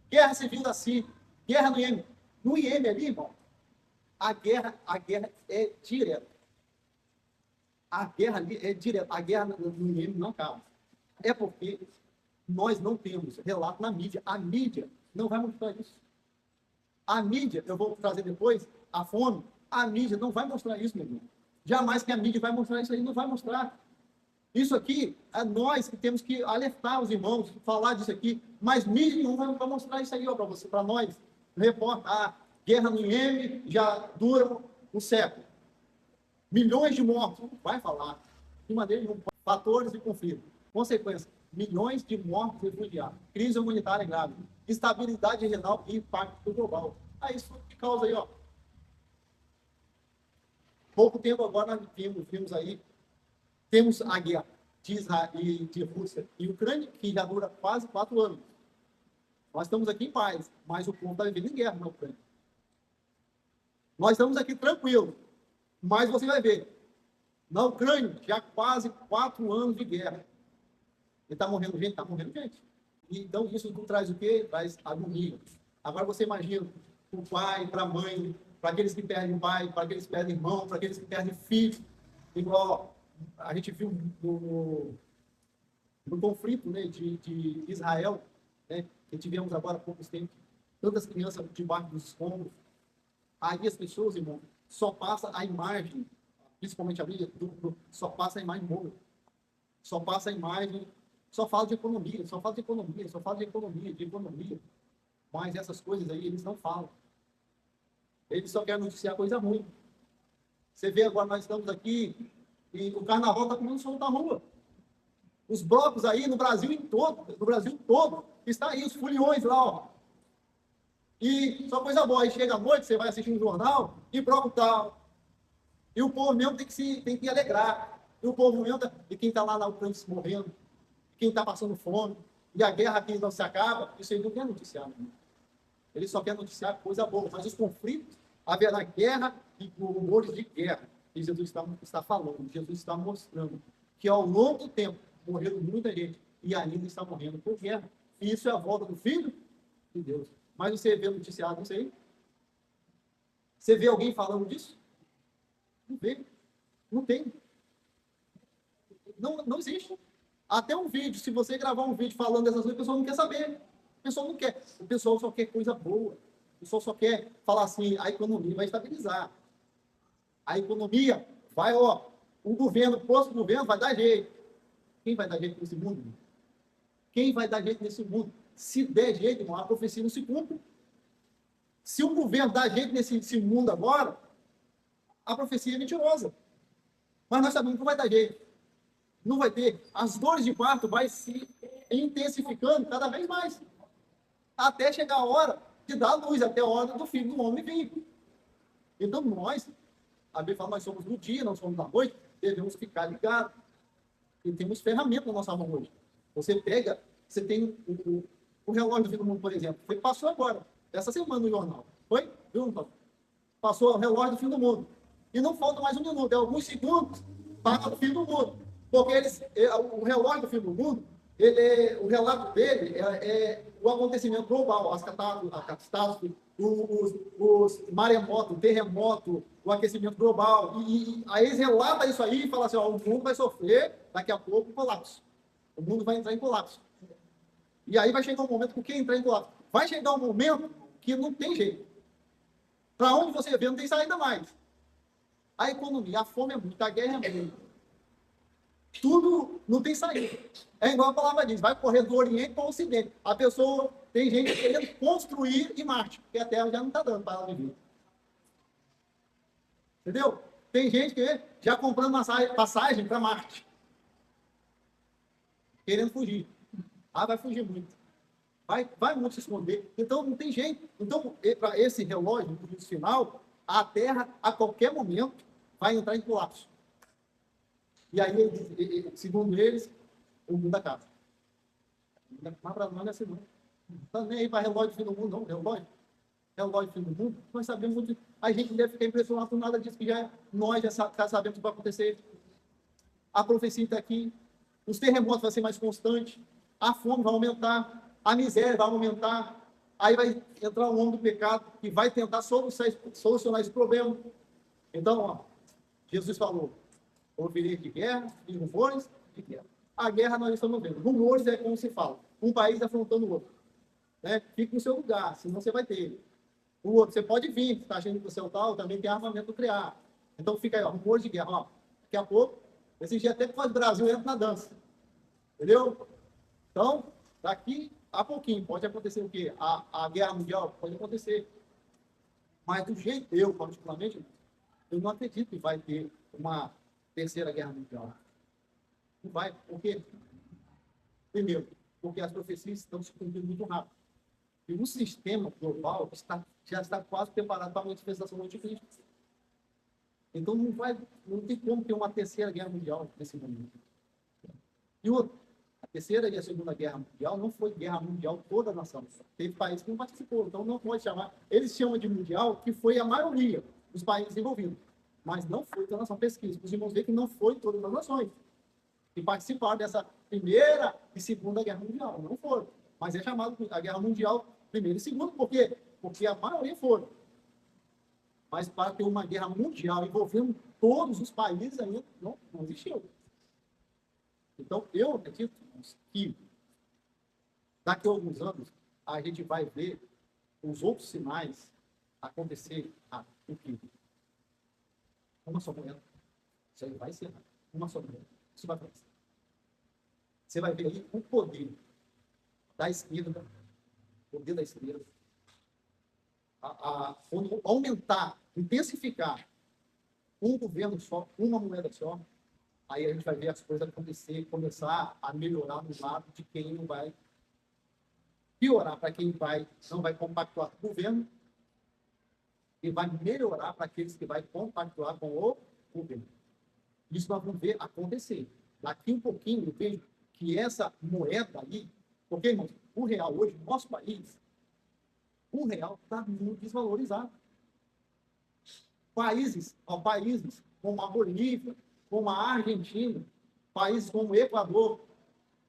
Guerra civil da Síria. Guerra no Iêmen. No Iêmen ali, irmão, a guerra é direta. A guerra ali é direta. A guerra no Iêmen não acaba. É porque nós não temos relato na mídia. A mídia não vai mostrar isso. A mídia, eu vou trazer depois, a fome, a mídia não vai mostrar isso, meu irmão. Jamais que a mídia vai mostrar isso aí, não vai mostrar. Isso aqui, é nós que temos que alertar os irmãos, falar disso aqui, mas mídia não vai mostrar isso aí para você, para nós. Repórter, a guerra no Iêmen já dura um século. Milhões de mortos, não vai falar. De maneira nenhuma. Fatores de conflito. Consequência, milhões de mortos refugiados. Crise humanitária grave. Instabilidade regional e impacto global. Aí isso que causa aí, ó. Pouco tempo agora nós vimos aí, temos a guerra de Israel e de Rússia e Ucrânia, que já dura quase 4 anos. Nós estamos aqui em paz, mas o povo está vivendo em guerra na Ucrânia. Nós estamos aqui tranquilos, mas você vai ver, na Ucrânia, já quase 4 anos de guerra. E está morrendo gente? Está morrendo gente. E, então, isso traz o quê? Traz agonia. Agora você imagina o pai, para a mãe, para aqueles que perdem pai, para aqueles que perdem irmão, para aqueles que perdem filho. Igual a gente viu no conflito, né, de Israel, né, que tivemos agora há poucos tempos, tantas crianças debaixo dos escombros. Aí as pessoas, irmão, só passa a imagem, principalmente a mídia, só passa a imagem boa. Só passa a imagem, só fala de economia, só fala de economia, só fala de economia. Mas essas coisas aí eles não falam. Eles só querem noticiar coisa ruim. Você vê agora, nós estamos aqui e o carnaval está comendo sol na rua. Os blocos aí no Brasil todo, está aí os foliões lá, ó. E só coisa boa, aí chega à noite, você vai assistir um jornal e bloco tal. E o povo mesmo tem que alegrar. E o povo mesmo, e quem está lá na Ucrânia se morrendo, quem está passando fome, e a guerra aqui não se acaba, isso aí não quer noticiar, né? Ele só quer noticiar coisa boa, mas os conflitos, haverá guerra e rumores de guerra. E Jesus está falando, Jesus está mostrando que ao longo do tempo morreu muita gente e ainda está morrendo por guerra. E isso é a volta do Filho de Deus. Mas você vê noticiado isso aí? Você vê alguém falando disso? Não vê. Não tem. Não existe. Até um vídeo, se você gravar um vídeo falando dessas coisas, o pessoal não quer saber. O pessoal não quer. O pessoal só quer coisa boa. O pessoal só quer falar assim, a economia vai estabilizar. A economia vai, ó, o governo, o próximo governo vai dar jeito. Quem vai dar jeito nesse mundo? Quem vai dar jeito nesse mundo? Se der jeito, irmão, a profecia não se cumpre. Se o governo dá jeito nesse mundo agora, a profecia é mentirosa. Mas nós sabemos que não vai dar jeito. Não vai ter. As dores de parto vai se intensificando cada vez mais. Até chegar a hora de dar luz, até a hora do filho do homem vir. Então nós, a Bíblia fala, nós somos do dia, nós somos da noite, devemos ficar ligados. E temos ferramentas na nossa mão hoje. Você pega, você tem o relógio do fim do mundo, por exemplo. Passou agora, essa semana no jornal. Foi? Viu? Passou o relógio do fim do mundo. E não falta mais um minuto, é alguns segundos para o fim do mundo. Porque o relógio do fim do mundo, o relato dele é o acontecimento global, as catástrofes, os maremotos, o terremoto, o aquecimento global. E aí eles relatam isso aí e falam assim, ó, o mundo vai sofrer, daqui a pouco, colapso. O mundo vai entrar em colapso. E aí vai chegar um momento, por que entrar em colapso? Vai chegar um momento que não tem jeito. Para onde você vê, não tem saída mais. A economia, a fome é muito, a guerra é muito. Tudo não tem saída. É igual a palavra diz, vai correr do Oriente para o Ocidente. A pessoa, tem gente querendo construir em Marte, porque a Terra já não está dando para ela viver. Entendeu? Tem gente que já comprando passagem para Marte. Querendo fugir. Ah, vai fugir muito. Vai muito se esconder. Então, não tem jeito. Então, para esse relógio, no juízo final, a Terra, a qualquer momento, vai entrar em colapso. E aí, segundo eles, o mundo acaba. Mas para nós não é assim, não. Não está nem aí para relógio do fim do mundo, não. Relógio do fim do mundo. Nós sabemos muito. A gente deve ficar impressionado com nada disso, que nós já sabemos o que vai acontecer. A profecia está aqui. Os terremotos vão ser mais constantes. A fome vai aumentar. A miséria vai aumentar. Aí vai entrar o homem do pecado que vai tentar solucionar esse problema. Então, ó, Jesus falou, ouvirei de guerra e rumores de guerra. A guerra nós estamos vendo. Rumores é como se fala. Um país afrontando o outro. Né? Fique no seu lugar, senão você vai ter. O outro, você pode vir, está achando que você é o tal, também tem armamento nuclear. Então fica aí, ó, rumores de guerra. Ó, daqui a pouco, esse dia até que o Brasil entra na dança. Entendeu? Então, daqui a pouquinho, pode acontecer o quê? A guerra mundial? Pode acontecer. Mas do jeito, eu, particularmente, eu não acredito que vai ter uma terceira guerra mundial. Não vai. Por quê? Primeiro, porque as profecias estão se cumprindo muito rápido. E o sistema global já está quase preparado para a manifestação do anticristo. Então não tem como ter uma terceira guerra mundial nesse momento. E outra, a terceira e a segunda guerra mundial não foi guerra mundial toda a nação. Teve países que não participou, então não pode chamar. Eles chamam de mundial que foi a maioria dos países envolvidos. Mas não foi toda a nação. Pesquisa. Os irmãos veem que não foi todas as nações que participaram dessa primeira e segunda guerra mundial. Não foram. Mas é chamado a guerra mundial primeira e segunda, por quê? Porque a maioria foram. Mas para ter uma guerra mundial envolvendo todos os países ainda não existiu. Então, eu acredito que daqui a alguns anos a gente vai ver os outros sinais acontecer o quê? Uma só moeda. Isso aí vai ser uma só moeda. Isso vai acontecer. Você vai ver aí o poder da esquerda, poder da esquerda, aumentar, intensificar um governo só, uma moeda só, aí a gente vai ver as coisas acontecer, começar a melhorar no lado de quem não vai piorar, para quem não vai compactuar com o governo, e vai melhorar para aqueles que vai compactuar com o governo. Isso nós vamos ver acontecer. Daqui um pouquinho, eu vejo que essa moeda ali, porque, irmãos, o real hoje, no nosso país, o real está muito desvalorizado. Países como a Bolívia, como a Argentina, Países como o Equador,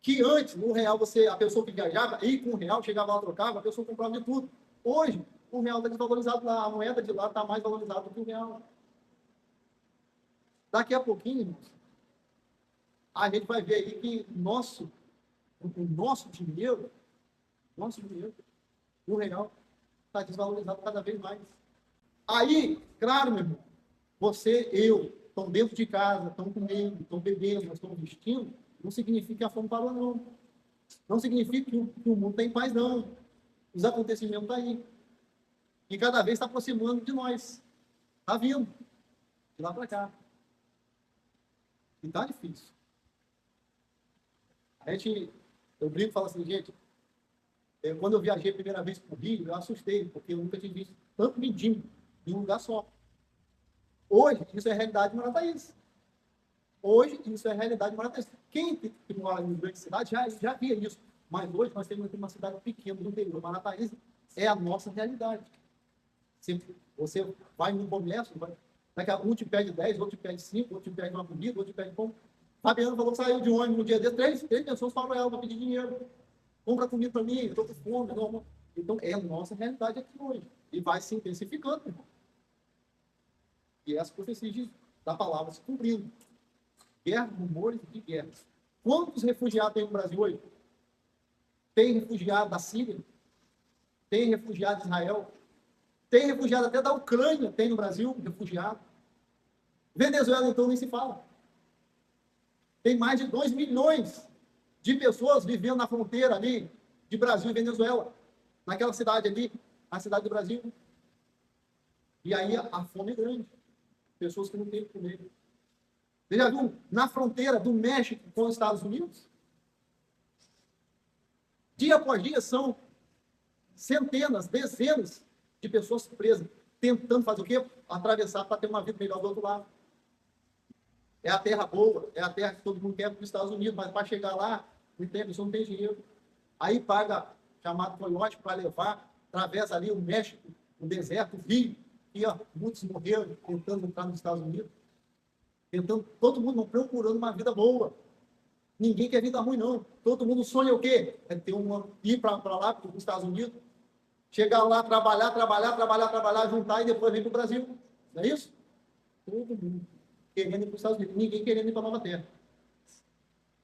que antes, no real, a pessoa que viajava, e com o real, chegava lá, trocava, a pessoa comprava de tudo. Hoje, o real está desvalorizado lá, a moeda de lá está mais valorizada do que o real. Daqui a pouquinho, irmãos, a gente vai ver aí que o nosso dinheiro, o real, está desvalorizado cada vez mais. Aí, claro, meu irmão, você, eu, estão dentro de casa, estão comendo, estão bebendo, nós estamos vestindo, não significa que a fome parou, não. Não significa que o mundo está em paz, não. Os acontecimentos estão aí. E cada vez está aproximando de nós. Está vindo. De lá para cá. E está difícil. Eu brinco e falo assim, gente, quando eu viajei a primeira vez para o Rio, eu assustei, porque eu nunca tinha visto tanto mendigo em um lugar só. Hoje, isso é realidade em Marataízes. Hoje, isso é realidade em Marataízes. Quem que mora em grande cidade já via isso. Mas hoje nós temos aqui uma cidade pequena do interior. Marataízes é a nossa realidade. Você vai num comércio, um te pede 10, outro te pede 5, outro te pede uma comida, outro te pede pão. Fabiano falou que saiu de ônibus no dia desse, três pessoas falaram ela para pedir dinheiro. Compra comida para mim, eu estou com fome. Não. Então, é a nossa realidade aqui hoje. E vai se intensificando, irmão. E essa profecia da palavra se cumprindo. Guerra, rumores de guerras. Quantos refugiados tem no Brasil hoje? Tem refugiado da Síria, tem refugiado de Israel, tem refugiado até da Ucrânia, tem no Brasil refugiado. Venezuela, então, nem se fala. Tem mais de 2 milhões de pessoas vivendo na fronteira ali de Brasil e Venezuela. Naquela cidade ali, a cidade do Brasil. E aí a fome é grande. Pessoas que não têm o que comer. Você já viu na fronteira do México com os Estados Unidos? Dia após dia são centenas, dezenas de pessoas presas, tentando fazer o quê? Atravessar para ter uma vida melhor do outro lado. É a terra boa, é a terra que todo mundo quer para os Estados Unidos, mas para chegar lá, a pessoa não tem dinheiro. Aí paga, chamado coiote, para levar, atravessa ali o México, o deserto, o rio, e muitos morreram tentando entrar nos Estados Unidos. Tentando, todo mundo procurando uma vida boa. Ninguém quer vida ruim, não. Todo mundo sonha o quê? É ter ir para lá, para os Estados Unidos, chegar lá, trabalhar, juntar e depois vir para o Brasil. Não é isso? Todo mundo querendo ir para os Estados Unidos. Ninguém querendo ir para a Nova Terra.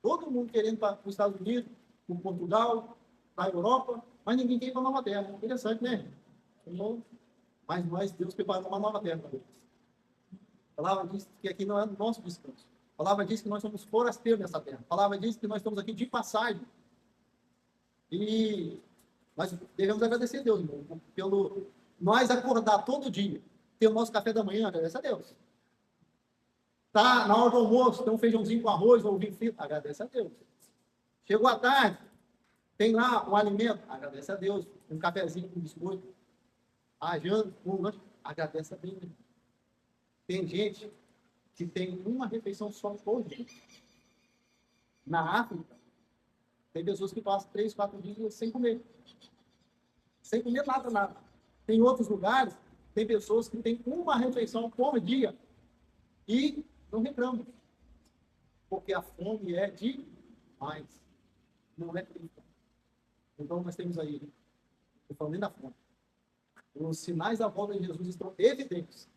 Todo mundo querendo ir para os Estados Unidos, para Portugal, para a Europa, mas ninguém quer ir para a Nova Terra. Interessante, né? Mas Deus preparou uma nova terra para eles. A palavra diz que aqui não é o nosso descanso. A palavra diz que nós somos forasteiros nessa terra. A palavra diz que nós estamos aqui de passagem. E nós devemos agradecer a Deus, irmão, pelo nós acordar todo dia, ter o nosso café da manhã, agradece a Deus. Tá na hora do almoço, tem um feijãozinho com arroz ou vinho frito, agradece a Deus. Chegou à tarde, tem lá um alimento, agradece a Deus. Um cafezinho com biscoito. Janta, um lanche, agradece a Deus. Tem gente que tem uma refeição só por dia. Na África, tem pessoas que passam 3, 4 dias sem comer. Sem comer nada. Tem outros lugares, tem pessoas que têm uma refeição por dia e não reclamam. Porque a fome é demais. Não é triste. Então, nós temos aí, estou falando nem da fome, os sinais da volta de Jesus estão evidentes.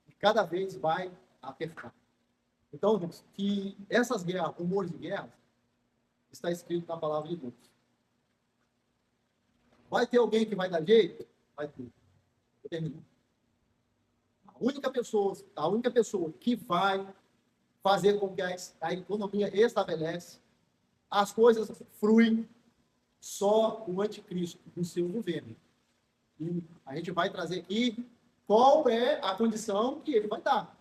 E cada vez vai apertar. Então, irmãos, que essas guerras, rumores de guerra, está escrito na palavra de Deus. Vai ter alguém que vai dar jeito? Vai ter. A única pessoa que vai fazer com que a economia estabelece, as coisas fluem, só o anticristo, no seu governo. E a gente vai trazer aqui qual é a condição que ele vai dar.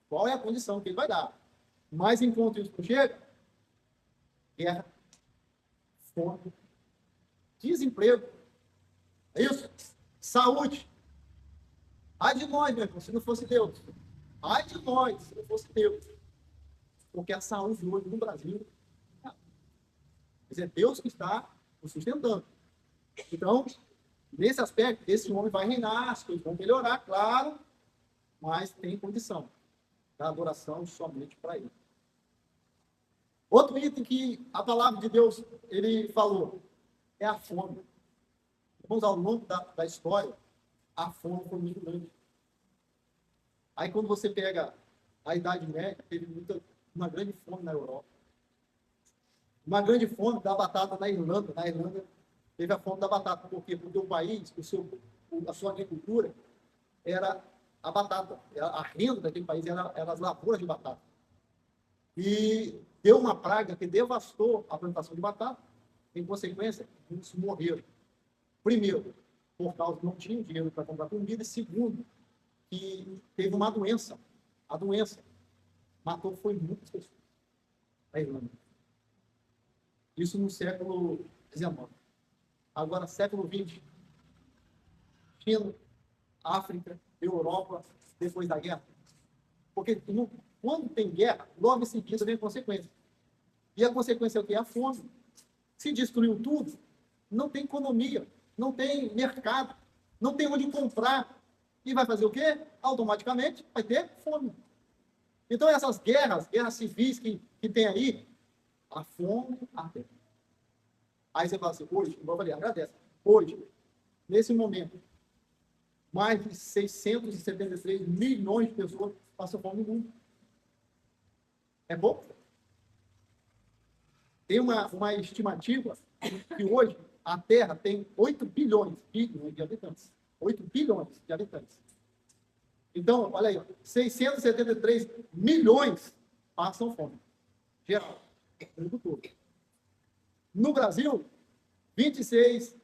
Qual é a condição que ele vai dar? Mas enquanto isso não chega, guerra, fome, desemprego, é isso? Saúde. Ai de nós, meu irmão, se não fosse Deus. Ai de nós, se não fosse Deus. Porque a saúde hoje no Brasil, é Deus que está nos sustentando. Então, nesse aspecto, esse homem vai reinar, as coisas vão melhorar, claro, mas tem condição da adoração somente para ele. Outro item que a palavra de Deus, ele falou, é a fome. Vamos ao longo da história, a fome foi muito grande. Aí quando você pega a Idade Média, teve uma grande fome na Europa. Uma grande fome da batata na Irlanda. Na Irlanda teve a fome da batata. Por quê? Porque o país, a sua agricultura era a batata. A renda daquele país era as lavouras de batata. E deu uma praga que devastou a plantação de batata. Em consequência, muitos morreram. Primeiro, por causa que não tinham dinheiro para comprar comida. E segundo, que teve uma doença. A doença matou foi muitas pessoas na Irlanda. Isso no século XIX. Agora, século XX, China, África, Europa, depois da guerra. Porque quando tem guerra, logo em seguida vem a consequência. E a consequência é o quê? A fome. Se destruiu tudo, não tem economia, não tem mercado, não tem onde comprar. E vai fazer o quê? Automaticamente vai ter fome. Então, essas guerras civis que tem aí, a fome até. Aí você fala assim, hoje, igual eu falei, agradece. Hoje, nesse momento, mais de 673 milhões de pessoas passam fome no mundo. É bom? Tem uma estimativa que hoje a Terra tem 8 bilhões de habitantes. 8 bilhões de habitantes. Então, olha aí, 673 milhões passam fome. Geral. No mundo todo. No Brasil, 26,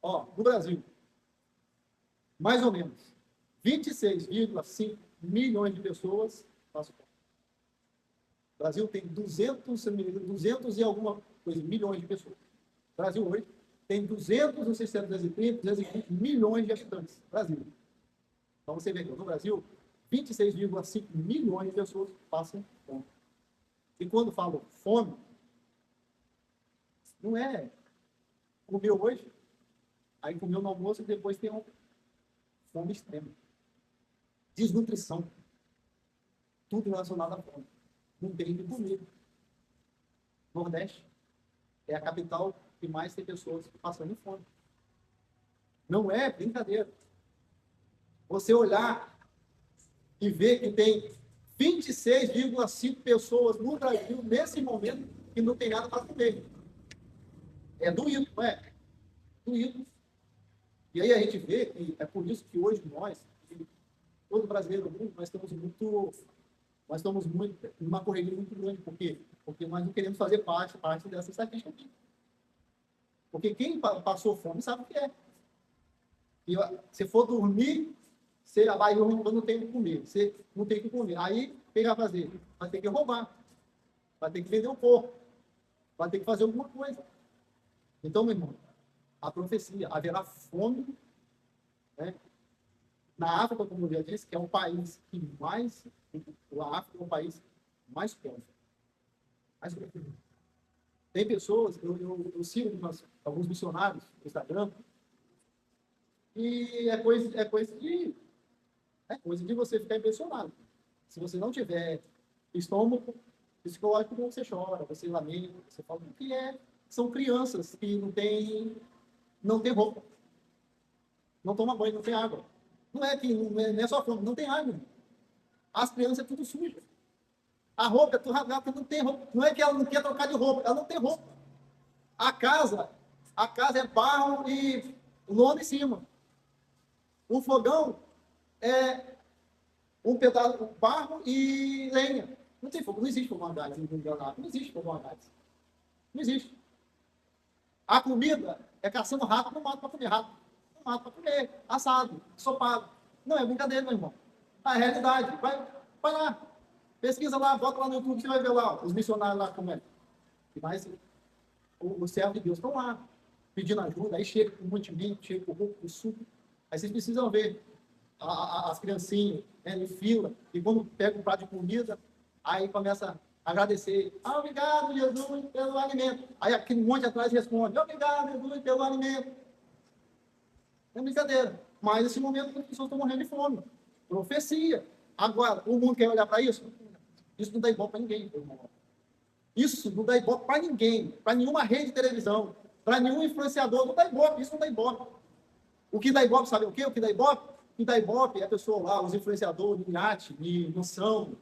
no Brasil, mais ou menos, 26,5 milhões de pessoas passam fome. O Brasil tem 200 e alguma coisa, milhões de pessoas. O Brasil hoje tem 220 milhões de habitantes. Brasil. Então você vê que no Brasil, 26,5 milhões de pessoas passam fome. E quando falo fome, não é comeu hoje, aí comeu no almoço e depois tem uma fome extrema. Desnutrição. Tudo relacionado à fome. Não tem de comer. Nordeste é a capital que mais tem pessoas passando fome. Não é brincadeira. Você olhar e ver que tem 26,5 pessoas no Brasil, nesse momento, que não tem nada para comer. É doído, não é? Doído. E aí a gente vê que é por isso que hoje nós, todo brasileiro do mundo, nós estamos numa correria muito grande. Por quê? Porque nós não queremos fazer parte dessa estatística aqui. Porque quem passou fome sabe o que é. E se for dormir, você vai dormir quando não tem o que comer. Você não tem o que comer. Aí, o que vai fazer? Vai ter que roubar. Vai ter que vender o corpo. Vai ter que fazer alguma coisa. Então, meu irmão, a profecia, haverá fome, né? Na África, como eu já disse, que é o país que mais... A África é o país mais pobre. Mais pobre. Tem pessoas, eu sigo alguns missionários no Instagram, e é coisa de você ficar impressionado. Se você não tiver estômago psicológico, você chora, você lamenta, você fala o que é. São crianças que não tem roupa, não toma banho, não tem água. Não é só fome, não tem água. As crianças é tudo sujo. A roupa é tudo rasgada, não tem roupa. Não é que ela não quer trocar de roupa, ela não tem roupa. A casa é barro e lona em cima. O fogão é um pedaço de barro e lenha. Não tem fogo, não existe fogão a gás. Não existe fogão a gás. Não existe. A comida é caçando rato, não mata para comer rato. Não mata para comer, assado, ensopado. Não é brincadeira, meu irmão. A realidade. Vai lá. Pesquisa lá, bota lá no YouTube, você vai ver lá, os missionários lá como é. Mas os servos de Deus estão lá, pedindo ajuda, aí chega com um monte de vinho, chega com roupa, com suco. Aí vocês precisam ver as criancinhas, né, em fila, e quando pega um prato de comida, aí começa a agradecer. Obrigado, Jesus, pelo alimento. Aí aquele monte atrás responde, obrigado, Jesus, pelo alimento. Não é brincadeira. Mas nesse momento as pessoas estão morrendo de fome. Profecia. Agora, o mundo quer olhar para isso? Isso não dá igual para ninguém, irmão. Isso não dá ibope para ninguém, para nenhuma rede de televisão, para nenhum influenciador, não dá ibope, isso não dá ibope. O que dá ibope, sabe o quê? O que dá ibope? O que dá ibope é a pessoa lá, os influenciadores de iate, de noção,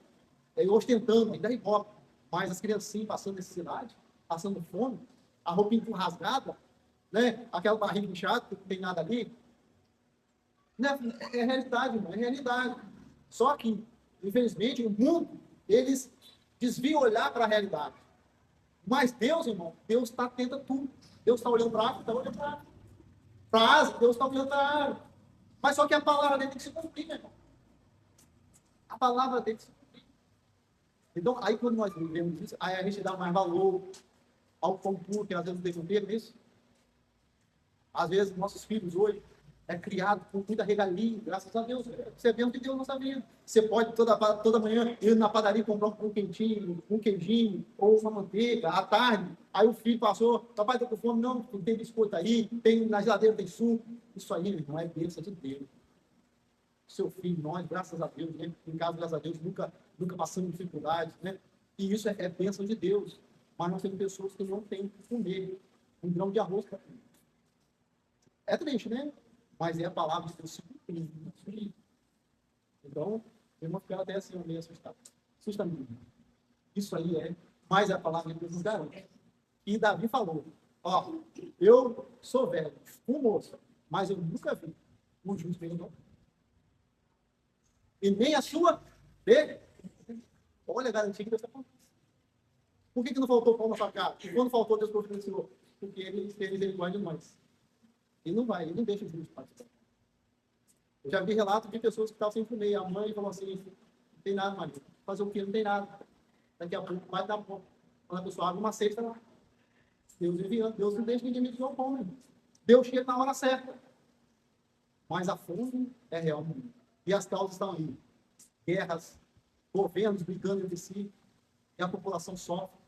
ostentando, dá ibope. Mas as criancinhas passando necessidade, passando fome, a roupinha tudo rasgada, né? Aquela barriga inchada, que não tem nada ali. Né? É realidade, irmão, é realidade. Só que, infelizmente, o mundo, eles desviam o olhar para a realidade. Mas Deus, irmão, Deus está atento a tudo. Deus está olhando para a África, está olhando para a Ásia, Deus está olhando para a Ásia. Mas só que a palavra dele tem que se cumprir, meu irmão. A palavra dele tem que se cumprir. Então, aí quando nós vivemos isso, aí a gente dá mais valor ao pão puro, que às vezes não tem comer nisso. Às vezes, nossos filhos hoje é criado com muita regalia, graças a Deus. Você vê o que Deus não está vendo. Você pode toda manhã ir na padaria comprar um quentinho, um queijinho, ou uma manteiga, à tarde. Aí o filho passou, papai, estou com fome. Não, tem biscoito aí, tem, na geladeira tem suco. Isso aí, não é bênção de Deus. Seu filho, nós, graças a Deus, né? Em casa, graças a Deus, nunca passamos dificuldade, né? E isso é bênção de Deus. Mas nós temos pessoas que não têm o que comer um grão de arroz para comer. É triste, né? Mas é a palavra de Deus se cumprindo. Então, eu vou ficar até assim, meio assustado. Assusta-me. Isso aí é, mas a palavra de Deus nos garante. E Davi falou, ó, eu sou velho, um moço, mas eu nunca vi um justo perdão. E nem a sua dele. Olha a garantia que Deus está falando. Por que não faltou pão na sua casa? E quando faltou, Deus providenciou? Porque ele teve misericórdia de nós. Ele não vai, ele não deixa os juros participar. Eu já vi relatos de pessoas que estavam sem comer. A mãe falou assim, não tem nada, marido. Fazer o quê? Não tem nada. Daqui a pouco vai dar pão. Quando a pessoa abre uma cesta lá. Deus enviando. Deus não deixa ninguém me enviar o pão, né? Deus chega na hora certa. Mas a fome é real no mundo. E as causas estão aí. Guerras, governos brigando entre si. E a população sofre.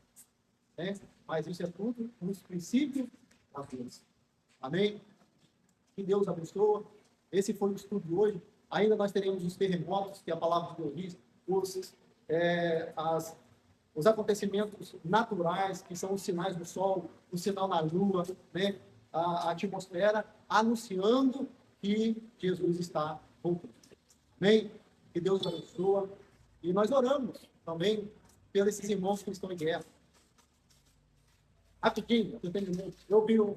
Né? Mas isso é tudo nos princípios da Deus. Amém? Que Deus abençoe. Esse foi o estudo de hoje. Ainda nós teremos os terremotos, que a palavra de Deus diz, os acontecimentos naturais, que são os sinais do sol, o sinal na lua, né? A atmosfera, anunciando que Jesus está voltando. Amém? Que Deus abençoe. E nós oramos também pelos esses irmãos que estão em guerra. Rapidinho, eu vi o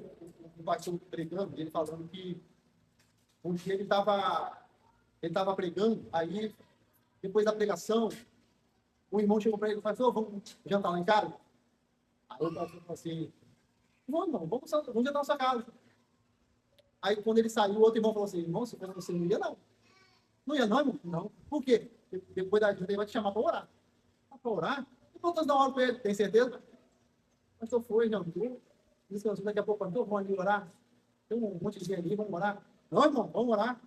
pastor pregando, ele falando que um dia ele estava pregando, aí, depois da pregação, o irmão chegou para ele e falou, vamos jantar lá em casa? Aí o pastor falou assim, vamos jantar na sua casa. Aí quando ele saiu, o outro irmão falou assim, irmão, se fosse você não ia não. Não ia não, irmão? Não. Por quê? Depois da ajuda ele vai te chamar para orar. Para orar? E quantas da hora para ele? Tem certeza? O pastor foi, jantou, descansou, daqui a pouco, pastor, vamos ali orar. Tem um monte de gente ali, vamos orar. Não, irmão, vamos orar.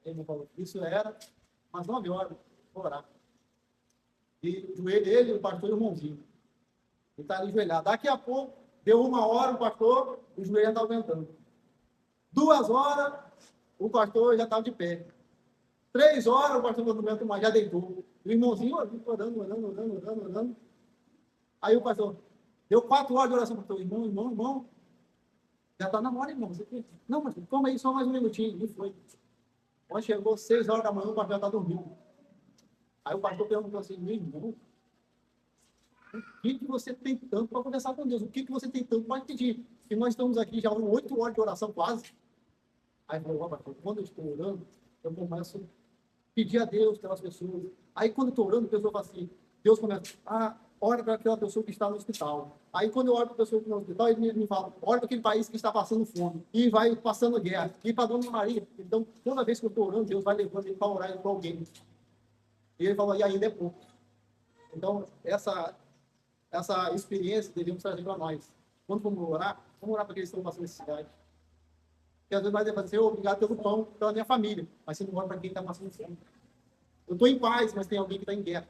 Ele falou, isso era umas 9 horas, vou orar. E o joelho dele, o pastor e o irmãozinho. Ele está ali ajoelhado. Daqui a pouco, deu 1 hora, o pastor, o joelho está aumentando. 2 horas, o pastor já estava de pé. 3 horas, o pastor não aguenta mais, já deitou. O irmãozinho, orando. Aí o pastor, deu 4 horas de oração para o pastor. Irmão. Já está na hora, irmão. Não, mas calma aí, só mais um minutinho. E foi. Quando chegou 6 horas da manhã, o pastor já está dormindo. Aí o pastor perguntou assim, meu irmão, o que você tem tanto para conversar com Deus? O que você tem tanto para pedir? E nós estamos aqui já 8 horas de oração quase. Aí falou, pastor, quando eu estou orando, eu começo a pedir a Deus pelas pessoas. Aí quando eu estou orando, a pessoa fala assim, Deus começa, ora para aquela pessoa que está no hospital. Aí quando eu oro para a pessoa que está no hospital, ele me fala, ora para aquele país que está passando fome. E vai passando guerra. E para a Dona Maria. Então, toda vez que eu estou orando, Deus vai levando ele para orar para alguém. E ele falou, e ainda é pouco. Então, essa experiência devemos trazer para nós. Quando vamos orar para aqueles que estão passando necessidade. Porque às vezes nós devemos dizer, obrigado pelo pão, pela minha família. Mas você não ora para quem está passando fome. Eu estou em paz, mas tem alguém que está em guerra.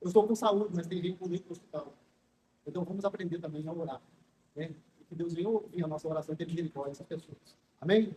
Eu estou com saúde, mas tem gente comigo no hospital. Então, vamos aprender também a orar. Né? E que Deus venha ouvir a nossa oração e ter misericórdia dessas pessoas. Amém?